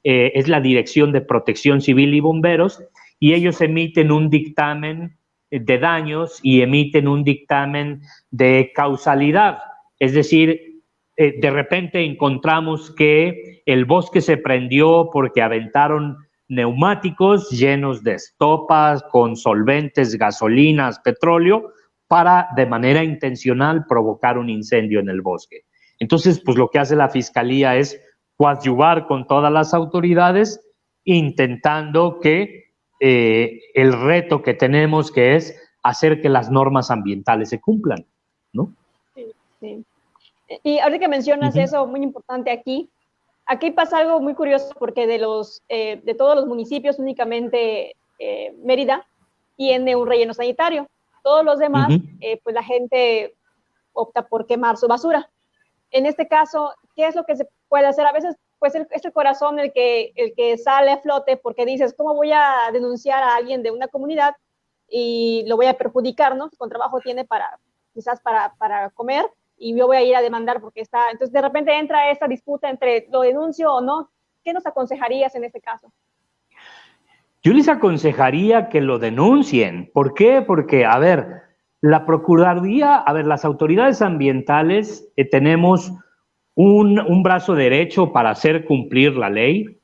es la Dirección de Protección Civil y Bomberos, y ellos emiten un dictamen de daños y emiten un dictamen de causalidad. Es decir, de repente encontramos que el bosque se prendió porque aventaron neumáticos llenos de estopas, con solventes, gasolinas, petróleo, para de manera intencional provocar un incendio en el bosque. Entonces, pues lo que hace la Fiscalía es coadyuvar con todas las autoridades, intentando que el reto que tenemos, que es hacer que las normas ambientales se cumplan, ¿no? Sí, sí. Y ahora que mencionas eso, muy importante aquí, aquí pasa algo muy curioso porque de todos los municipios únicamente Mérida tiene un relleno sanitario. Todos los demás, pues la gente opta por quemar su basura. En este caso, ¿qué es lo que se puede hacer? A veces, pues es el corazón el que sale a flote porque dices, ¿cómo voy a denunciar a alguien de una comunidad y lo voy a perjudicar, ¿no? Con trabajo tiene quizás para comer y yo voy a ir a demandar porque está... Entonces, de repente entra esta disputa entre lo denuncio o no. ¿Qué nos aconsejarías en este caso? Yo les aconsejaría que lo denuncien. ¿Por qué? Porque, a ver, la Procuraduría, las autoridades ambientales tenemos un brazo derecho para hacer cumplir la ley,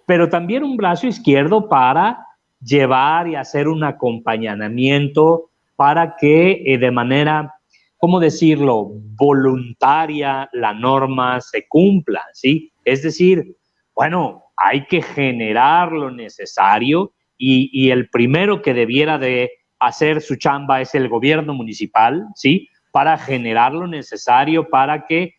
pero también un brazo izquierdo para llevar y hacer un acompañamiento para que de manera, ¿cómo decirlo?, voluntaria la norma se cumpla, ¿sí? Es decir, bueno, hay que generar lo necesario y el primero que debiera de hacer su chamba es el gobierno municipal, ¿sí? Para generar lo necesario para que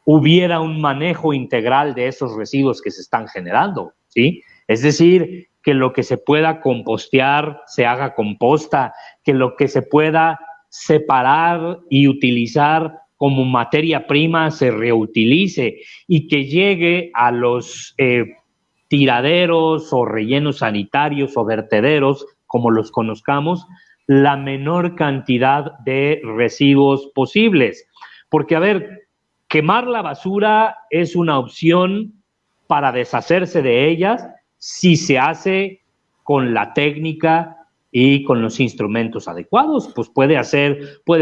hubiera un manejo integral de esos residuos que se están generando, ¿sí? Es decir, que lo que se pueda compostear se haga composta, que lo que se pueda separar y utilizar como materia prima se reutilice y que llegue a los tiraderos o rellenos sanitarios o vertederos, como los conozcamos, la menor cantidad de residuos posibles. Porque, a ver, quemar la basura es una opción para deshacerse de ellas si se hace con la técnica y con los instrumentos adecuados. Pues puede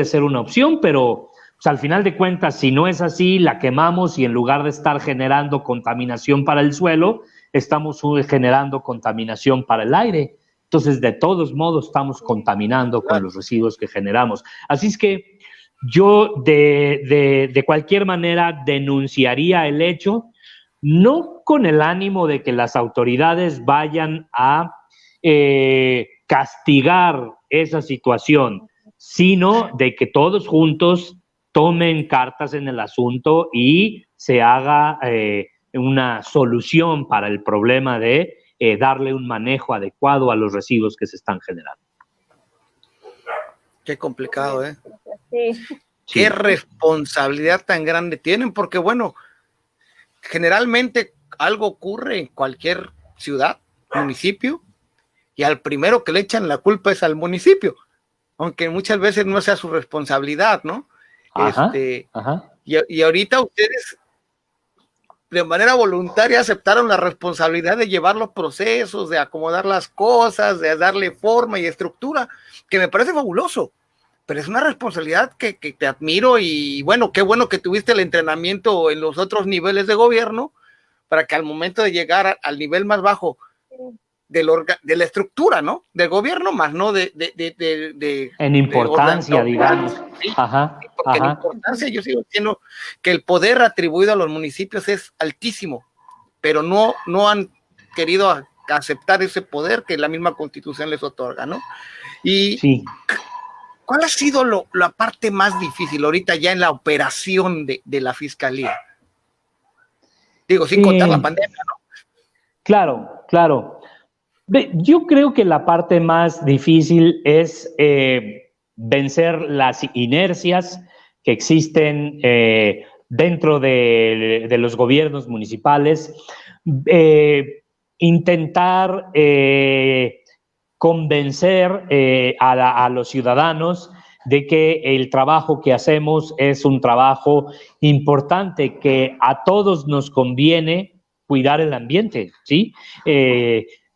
ser una opción, pero pues, al final de cuentas, si no es así, la quemamos y en lugar de estar generando contaminación para el suelo, estamos generando contaminación para el aire. Entonces, de todos modos, estamos contaminando con los residuos que generamos. Así es que yo, de cualquier manera, denunciaría el hecho, no con el ánimo de que las autoridades vayan a castigar esa situación, sino de que todos juntos tomen cartas en el asunto y se haga una solución para el problema de darle un manejo adecuado a los residuos que se están generando. Qué complicado, ¿eh? Sí. Qué responsabilidad tan grande tienen, porque bueno, generalmente algo ocurre en cualquier ciudad, municipio, y al primero que le echan la culpa es al municipio, aunque muchas veces no sea su responsabilidad, ¿no? Ajá. Y ahorita ustedes de manera voluntaria aceptaron la responsabilidad de llevar los procesos, de acomodar las cosas, de darle forma y estructura, que me parece fabuloso, pero es una responsabilidad que te admiro y bueno, qué bueno que tuviste el entrenamiento en los otros niveles de gobierno para que al momento de llegar al nivel más bajo de la estructura, ¿no? Del gobierno, más no en importancia, digamos. Sí, ajá, porque en importancia yo sigo diciendo que el poder atribuido a los municipios es altísimo, pero no han querido aceptar ese poder que la misma Constitución les otorga, ¿no? Y sí. ¿Cuál ha sido la parte más difícil ahorita ya en la operación de la Fiscalía? Digo, sin contar la pandemia, ¿no? Claro. Yo creo que la parte más difícil es vencer las inercias que existen dentro de los gobiernos municipales, intentar convencer a los ciudadanos de que el trabajo que hacemos es un trabajo importante, que a todos nos conviene cuidar el ambiente, ¿sí?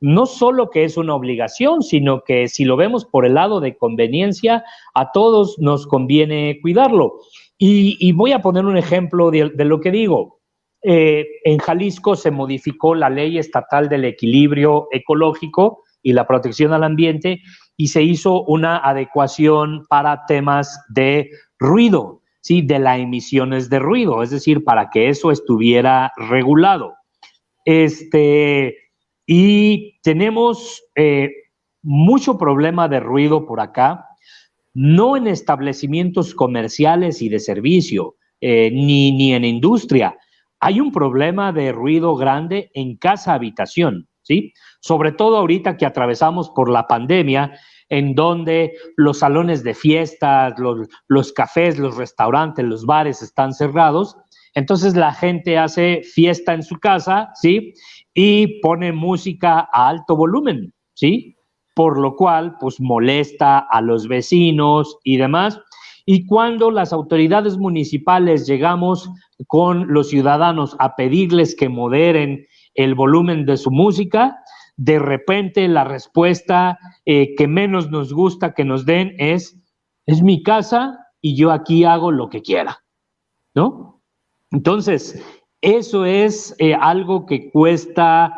No solo que es una obligación, sino que si lo vemos por el lado de conveniencia, a todos nos conviene cuidarlo. Y voy a poner un ejemplo de lo que digo. En Jalisco se modificó la ley estatal del equilibrio ecológico y la protección al ambiente y se hizo una adecuación para temas de ruido, ¿sí? De las emisiones de ruido, es decir, para que eso estuviera regulado. Y tenemos mucho problema de ruido por acá, no en establecimientos comerciales y de servicio, ni en industria. hay un problema de ruido grande en casa-habitación, ¿sí? Sobre todo ahorita que atravesamos por la pandemia, en donde los salones de fiestas, los cafés, los restaurantes, los bares están cerrados. Entonces la gente hace fiesta en su casa, ¿sí? Y pone música a alto volumen, ¿sí? Por lo cual, pues molesta a los vecinos y demás. Y cuando las autoridades municipales llegamos con los ciudadanos a pedirles que moderen el volumen de su música, de repente la respuesta que menos nos gusta que nos den es mi casa y yo aquí hago lo que quiera, ¿no? Entonces, eso es algo que cuesta,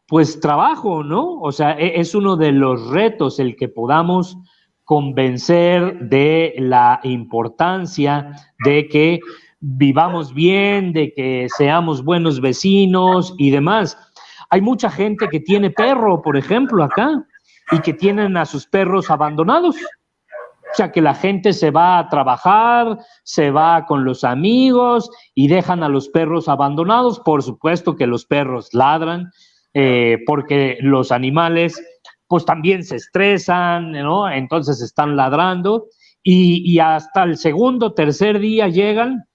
pues, trabajo, ¿no? O sea, es uno de los retos el que podamos convencer de la importancia de que vivamos bien, de que seamos buenos vecinos y demás. Hay mucha gente que tiene perro, por ejemplo, acá, y que tienen a sus perros abandonados. O sea, que la gente se va a trabajar, se va con los amigos y dejan a los perros abandonados. Por supuesto que los perros ladran, porque los animales pues también se estresan, ¿no? Entonces están ladrando y hasta el segundo, tercer día llegan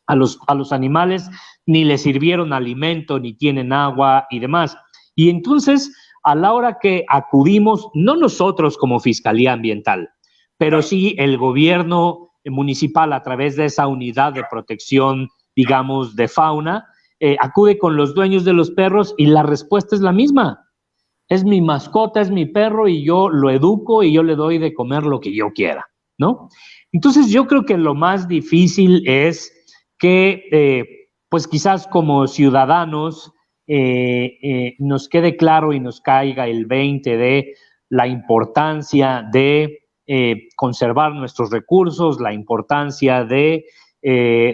a los animales, ni les sirvieron alimento, ni tienen agua y demás. Y entonces, a la hora que acudimos, no nosotros como Fiscalía Ambiental, pero sí el gobierno municipal a través de esa unidad de protección, digamos, de fauna, acude con los dueños de los perros y la respuesta es la misma. Es mi mascota, es mi perro y yo lo educo y yo le doy de comer lo que yo quiera, ¿no? Entonces yo creo que lo más difícil es que, pues quizás como ciudadanos nos quede claro y nos caiga el 20 de la importancia de conservar nuestros recursos, la importancia de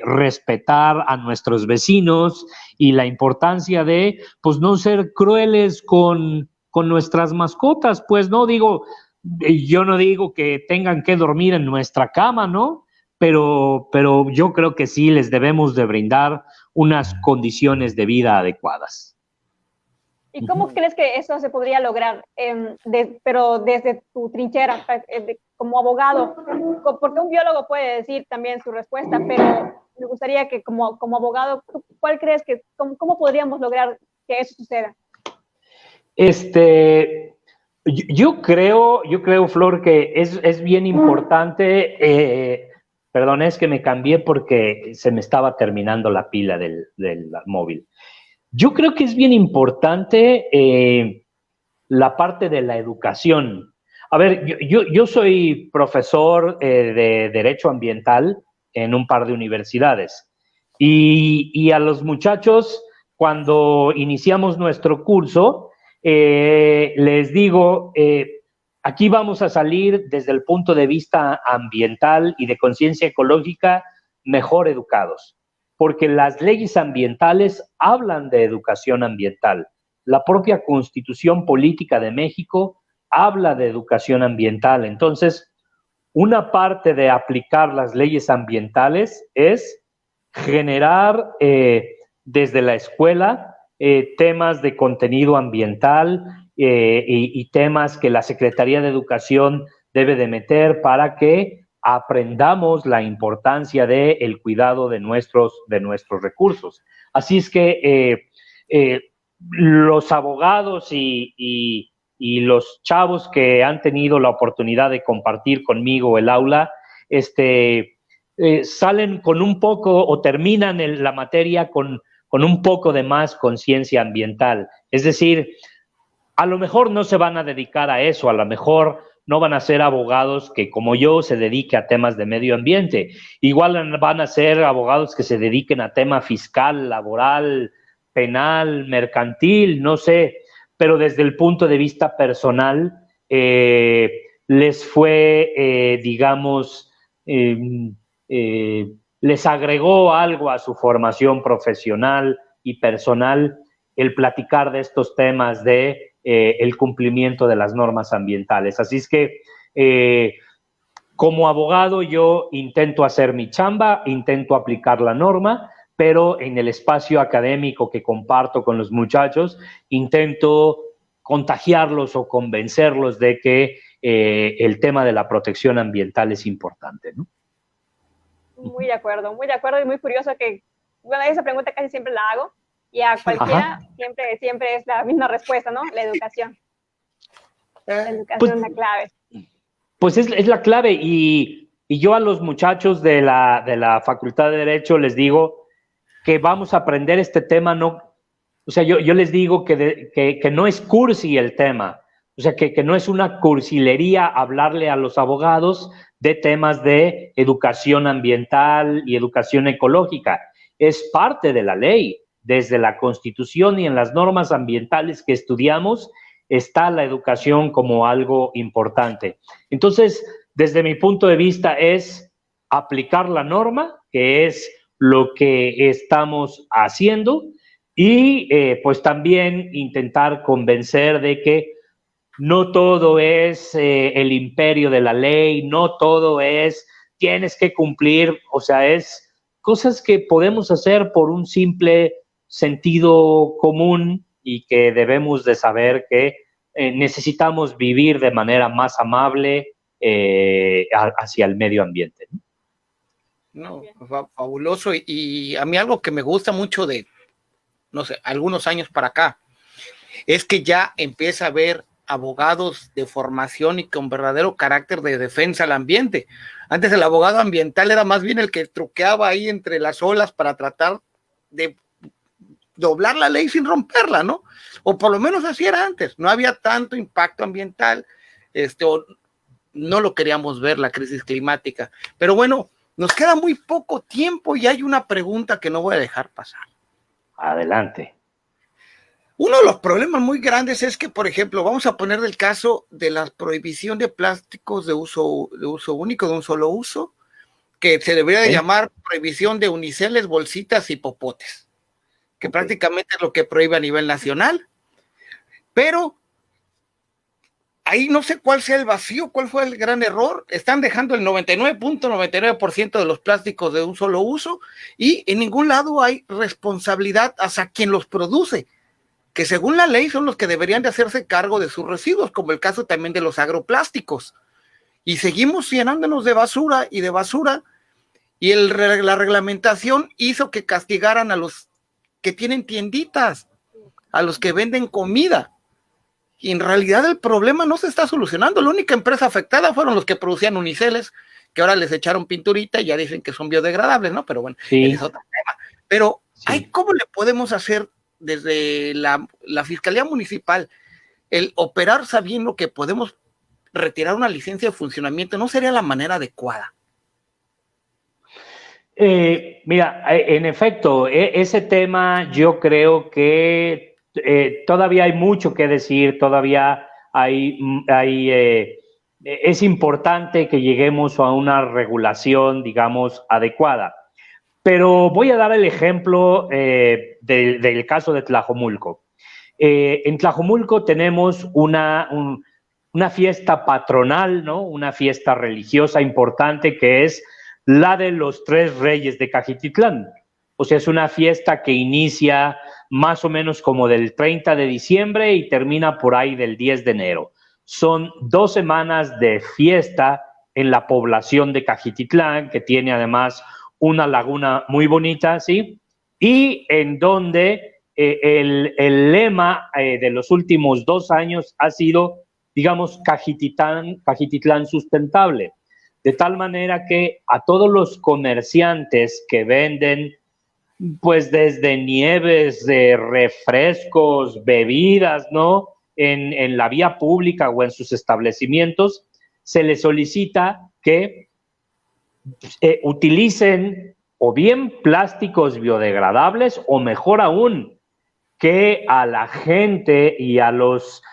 respetar a nuestros vecinos y la importancia de, pues, no ser crueles con nuestras mascotas. Pues no digo, yo no digo que tengan que dormir en nuestra cama, ¿no? Pero yo creo que sí les debemos de brindar unas condiciones de vida adecuadas. ¿Y cómo crees que eso se podría lograr, pero desde tu trinchera, como abogado? Porque un biólogo puede decir también su respuesta, pero me gustaría que como abogado, ¿cuál crees que, cómo podríamos lograr que eso suceda? Yo creo, Flor, que es bien importante. Perdón, es que me cambié porque se me estaba terminando la pila del móvil. Yo creo que es bien importante la parte de la educación. A ver, yo soy profesor de Derecho Ambiental en un par de universidades y a los muchachos, cuando iniciamos nuestro curso, les digo, aquí vamos a salir desde el punto de vista ambiental y de conciencia ecológica mejor educados, porque las leyes ambientales hablan de educación ambiental. La propia Constitución Política de México habla de educación ambiental. Entonces, una parte de aplicar las leyes ambientales es generar desde la escuela temas de contenido ambiental y temas que la Secretaría de Educación debe de meter para que aprendamos la importancia del cuidado de nuestros recursos. Así es que los abogados y los chavos que han tenido la oportunidad de compartir conmigo el aula, salen con un poco o terminan la materia con un poco de más conciencia ambiental. Es decir, a lo mejor no se van a dedicar a eso, a lo mejor no van a ser abogados que, como yo, se dedique a temas de medio ambiente. Igual van a ser abogados que se dediquen a tema fiscal, laboral, penal, mercantil, no sé, pero desde el punto de vista personal les fue, digamos, les agregó algo a su formación profesional y personal el platicar de estos temas de el cumplimiento de las normas ambientales. Así es que como abogado yo intento hacer mi chamba, intento aplicar la norma, pero en el espacio académico que comparto con los muchachos, intento contagiarlos o convencerlos de que el tema de la protección ambiental es importante, ¿no? Muy de acuerdo y muy curioso que, bueno, esa pregunta casi siempre la hago y a cualquiera siempre es la misma respuesta, ¿no? La educación. La educación es la clave. Pues es la clave y yo a los muchachos de la Facultad de Derecho les digo que vamos a aprender este tema, no, o sea, yo les digo que no es cursi el tema, o sea, que no es una cursilería hablarle a los abogados de temas de educación ambiental y educación ecológica. Es parte de la ley, desde la Constitución y en las normas ambientales que estudiamos, está la educación como algo importante. Entonces, desde mi punto de vista es aplicar la norma, que es lo que estamos haciendo, y pues también intentar convencer de que no todo es el imperio de la ley, no todo es tienes que cumplir, o sea, es cosas que podemos hacer por un simple sentido común y que debemos de saber que necesitamos vivir de manera más amable hacia el medio ambiente, ¿no? No, fabuloso. Y a mí algo que me gusta mucho de, no sé, algunos años para acá, es que ya empieza a haber abogados de formación y con verdadero carácter de defensa al ambiente. Antes el abogado ambiental era más bien el que truqueaba ahí entre las olas para tratar de doblar la ley sin romperla, ¿no? O por lo menos así era antes. No había tanto impacto ambiental, o no lo queríamos ver, la crisis climática. Pero bueno, nos queda muy poco tiempo y hay una pregunta que no voy a dejar pasar. Adelante. Uno de los problemas muy grandes es que, por ejemplo, vamos a poner el caso de la prohibición de plásticos de uso único, de un solo uso, que se debería de llamar prohibición de uniceles, bolsitas y popotes, que prácticamente es lo que prohíbe a nivel nacional. Pero ahí no sé cuál sea el vacío, cuál fue el gran error. Están dejando el 99.99% de los plásticos de un solo uso y en ningún lado hay responsabilidad hacia quien los produce, que según la ley son los que deberían de hacerse cargo de sus residuos, como el caso también de los agroplásticos. Y seguimos llenándonos de basura, y la reglamentación hizo que castigaran a los que tienen tienditas, a los que venden comida. Y en realidad el problema no se está solucionando. La única empresa afectada fueron los que producían uniceles, que ahora les echaron pinturita y ya dicen que son biodegradables, ¿no? Pero bueno, sí, es otro tema. Pero sí, ¿cómo le podemos hacer desde la Fiscalía Municipal el operar sabiendo que podemos retirar una licencia de funcionamiento? ¿No sería la manera adecuada? Mira, en efecto, ese tema yo creo que todavía hay mucho que decir, todavía es importante que lleguemos a una regulación, digamos, adecuada. Pero voy a dar el ejemplo del caso de Tlajomulco. En Tlajomulco tenemos una fiesta patronal, ¿no? Una fiesta religiosa importante que es la de los Tres Reyes de Cajititlán. O sea, es una fiesta que inicia más o menos como del 30 de diciembre y termina por ahí del 10 de enero. Son 2 semanas de fiesta en la población de Cajititlán, que tiene además una laguna muy bonita, ¿sí? Y en donde el lema de los últimos 2 años ha sido, digamos, Cajititlán sustentable. De tal manera que a todos los comerciantes que venden, pues desde nieves, de refrescos, bebidas, ¿no? En la vía pública o en sus establecimientos, se les solicita que utilicen o bien plásticos biodegradables o mejor aún, que a la gente y a los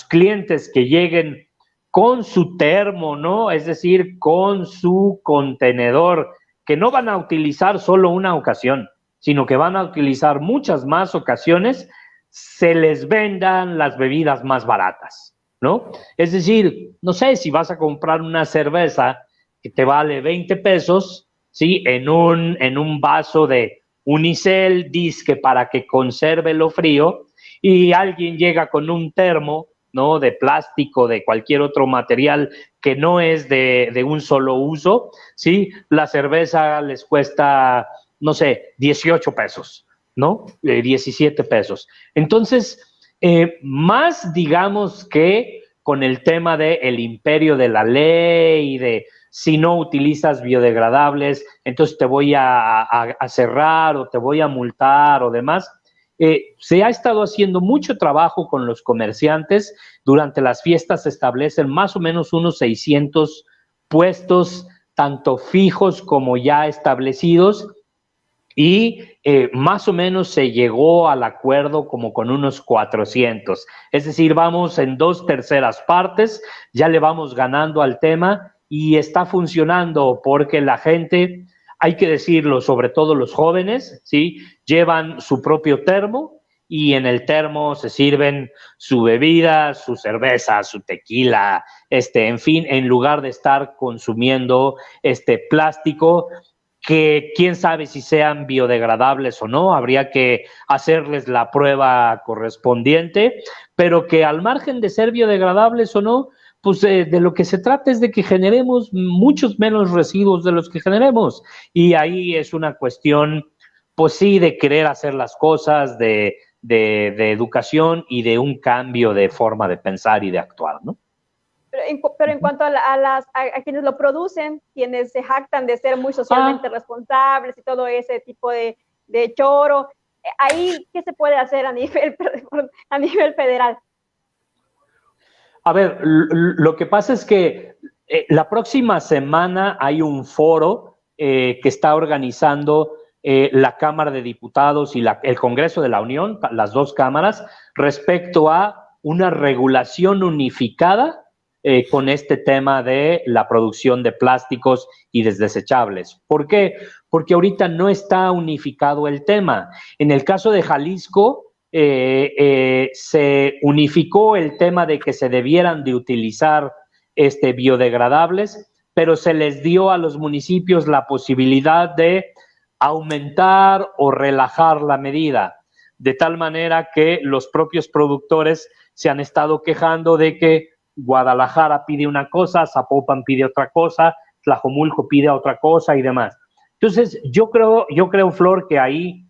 clientes que lleguen con su termo, ¿no? Es decir, con su contenedor, que no van a utilizar solo una ocasión, sino que van a utilizar muchas más ocasiones, se les vendan las bebidas más baratas, ¿no? Es decir, no sé, si vas a comprar una cerveza que te vale 20 pesos, ¿sí? En un vaso de unicel, disque para que conserve lo frío, y alguien llega con un termo, ¿no?, de plástico, de cualquier otro material que no es de un solo uso, ¿sí? La cerveza les cuesta, no sé, 18 pesos, ¿no? 17 pesos. Entonces, más digamos que con el tema del imperio de la ley y de si no utilizas biodegradables, entonces te voy a cerrar o te voy a multar o demás. Se ha estado haciendo mucho trabajo con los comerciantes. Durante las fiestas se establecen más o menos unos 600 puestos, tanto fijos como ya establecidos, y más o menos se llegó al acuerdo como con unos 400. Es decir, vamos en 2/3 partes, ya le vamos ganando al tema y está funcionando porque la gente, hay que decirlo, sobre todo los jóvenes, ¿sí?, llevan su propio termo y en el termo se sirven su bebida, su cerveza, su tequila, en fin, en lugar de estar consumiendo plástico, que quién sabe si sean biodegradables o no, habría que hacerles la prueba correspondiente, pero que al margen de ser biodegradables o no, pues de lo que se trata es de que generemos muchos menos residuos de los que generemos, y ahí es una cuestión, pues sí, de querer hacer las cosas, de educación y de un cambio de forma de pensar y de actuar, ¿no? Pero en cuanto a quienes lo producen, quienes se jactan de ser muy socialmente responsables y todo ese tipo de choro, ahí, ¿qué se puede hacer a nivel federal? A ver, lo que pasa es que la próxima semana hay un foro que está organizando la Cámara de Diputados y el Congreso de la Unión, las dos cámaras, respecto a una regulación unificada con este tema de la producción de plásticos y desechables. ¿Por qué? Porque ahorita no está unificado el tema. En el caso de Jalisco, se unificó el tema de que se debieran de utilizar biodegradables, pero se les dio a los municipios la posibilidad de aumentar o relajar la medida, de tal manera que los propios productores se han estado quejando de que Guadalajara pide una cosa, Zapopan pide otra cosa, Tlajomulco pide otra cosa y demás. Entonces, yo creo, Flor, que ahí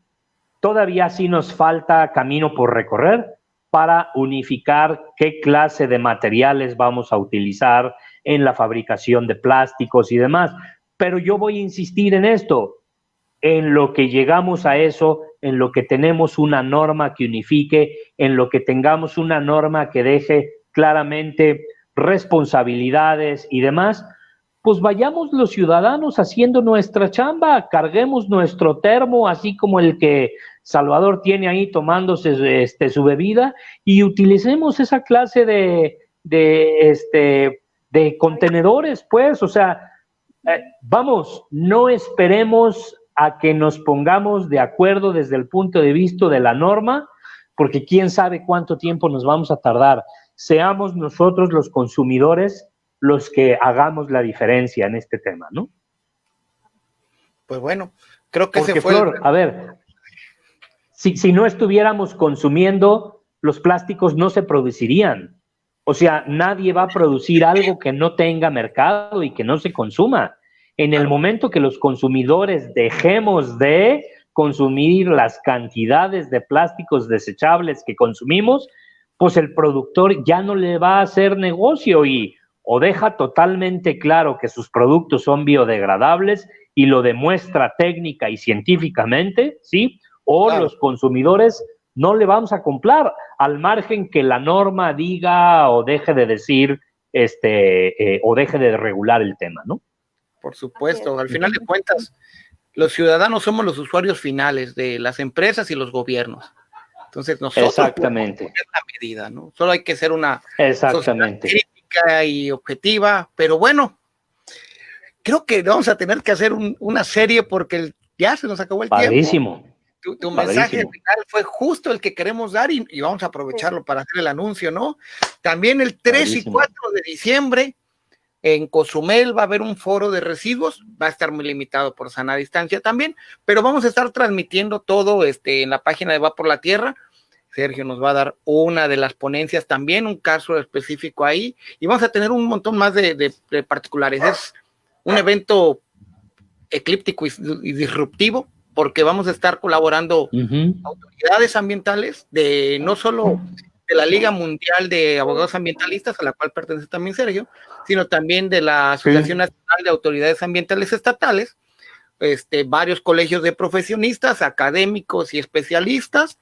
todavía sí nos falta camino por recorrer para unificar qué clase de materiales vamos a utilizar en la fabricación de plásticos y demás. Pero yo voy a insistir en esto. En lo que llegamos a eso, en lo que tenemos una norma que unifique, en lo que tengamos una norma que deje claramente responsabilidades y demás, pues vayamos los ciudadanos haciendo nuestra chamba, carguemos nuestro termo, así como el que Salvador tiene ahí tomándose su bebida, y utilicemos esa clase de contenedores, pues, o sea, vamos, no esperemos a que nos pongamos de acuerdo desde el punto de vista de la norma, porque quién sabe cuánto tiempo nos vamos a tardar. Seamos nosotros los consumidores los que hagamos la diferencia en este tema, ¿no? Pues bueno, creo que porque, se fue. Flor, a ver, si no estuviéramos consumiendo, los plásticos no se producirían. O sea, nadie va a producir algo que no tenga mercado y que no se consuma. En el momento que los consumidores dejemos de consumir las cantidades de plásticos desechables que consumimos, pues el productor ya no le va a hacer negocio y o deja totalmente claro que sus productos son biodegradables y lo demuestra técnica y científicamente, ¿sí? O claro, los consumidores no le vamos a comprar, al margen que la norma diga o deje de decir, o deje de regular el tema, ¿no? Por supuesto, al final de cuentas, los ciudadanos somos los usuarios finales de las empresas y los gobiernos. Entonces nosotros podemos poner la medida, ¿no? Solo hay que ser una sociedad crítica y objetiva, pero bueno, creo que vamos a tener que hacer una serie porque ya se nos acabó el tiempo. Tu mensaje final fue justo el que queremos dar y vamos a aprovecharlo para hacer el anuncio, ¿no? También el 3 y 4 de diciembre En Cozumel va a haber un foro de residuos, va a estar muy limitado por sana distancia también, pero vamos a estar transmitiendo todo en la página de Va por la Tierra. Sergio nos va a dar una de las ponencias también, un caso específico ahí, y vamos a tener un montón más de particulares. Es un evento eclíptico y disruptivo, porque vamos a estar colaborando autoridades ambientales de no solo de la Liga Mundial de Abogados Ambientalistas, a la cual pertenece también Sergio, sino también de la Asociación Nacional de Autoridades Ambientales Estatales, varios colegios de profesionistas, académicos y especialistas,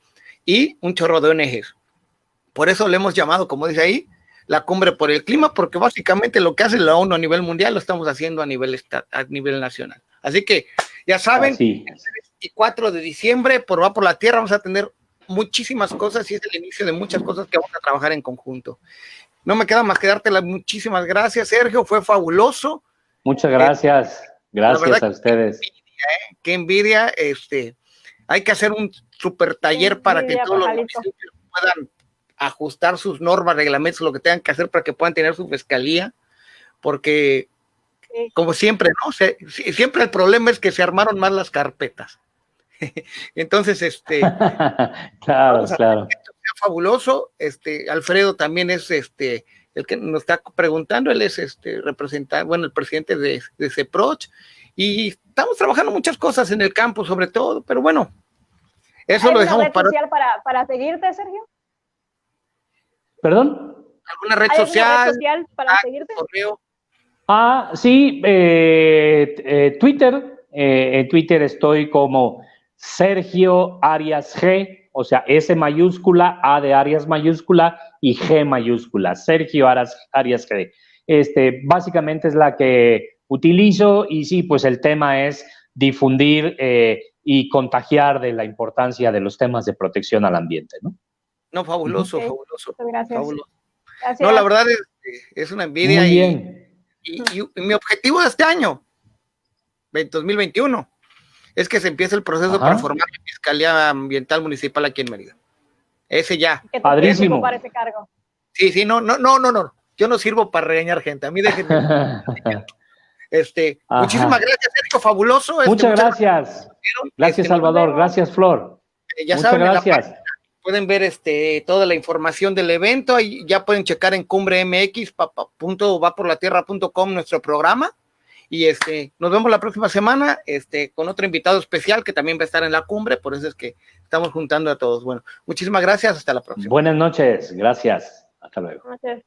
y un chorro de ONGs. Por eso le hemos llamado, como dice ahí, la cumbre por el clima, porque básicamente lo que hace la ONU a nivel mundial lo estamos haciendo a nivel nacional. Así que ya saben, el 3 y 4 de diciembre por Va por la Tierra vamos a tener muchísimas cosas y es el inicio de muchas cosas que vamos a trabajar en conjunto. No me queda más que darte las muchísimas gracias, Sergio, fue fabuloso. Muchas gracias, gracias a ustedes. Qué envidia, hay que hacer un super taller para que todos los municipios puedan ajustar sus normas, reglamentos, lo que tengan que hacer para que puedan tener su fiscalía, porque como siempre, ¿no? Siempre el problema es que se armaron más las carpetas. Entonces, claro. Esto sea fabuloso. Alfredo también es el que nos está preguntando, él es representante, bueno, el presidente de CEPROCH, y estamos trabajando muchas cosas en el campo, sobre todo, pero bueno, eso lo dejamos para... ¿Hay alguna red social para seguirte, Sergio? ¿Perdón? ¿Alguna red social? Para seguirte? Correo. Sí, Twitter. En Twitter estoy como Sergio Arias G, o sea, S mayúscula, A de Arias mayúscula y G mayúscula, Sergio Arias G. Básicamente es la que utilizo y sí, pues el tema es difundir y contagiar de la importancia de los temas de protección al ambiente, ¿no? No, fabuloso, fabuloso. Gracias. Fabuloso. Gracias. No, la verdad es una envidia. Muy bien. Y mi objetivo de este año, 2021, es que se empiece el proceso para formar la Fiscalía Ambiental Municipal aquí en Mérida. Ese ya. Padrísimo. Para ese cargo. Sí, no. Yo no sirvo para regañar gente. A mí déjenme. Muchísimas gracias, Sergio, fabuloso. Muchas gracias. Gracias, Salvador. Gracias, Flor. Ya muchas saben, gracias. Pueden ver toda la información del evento, ahí ya pueden checar en cumbremx.vaporlatierra.com nuestro programa, y nos vemos la próxima semana con otro invitado especial que también va a estar en la cumbre, por eso es que estamos juntando a todos. Bueno, muchísimas gracias, hasta la próxima. Buenas noches, gracias, hasta luego. Buenas noches.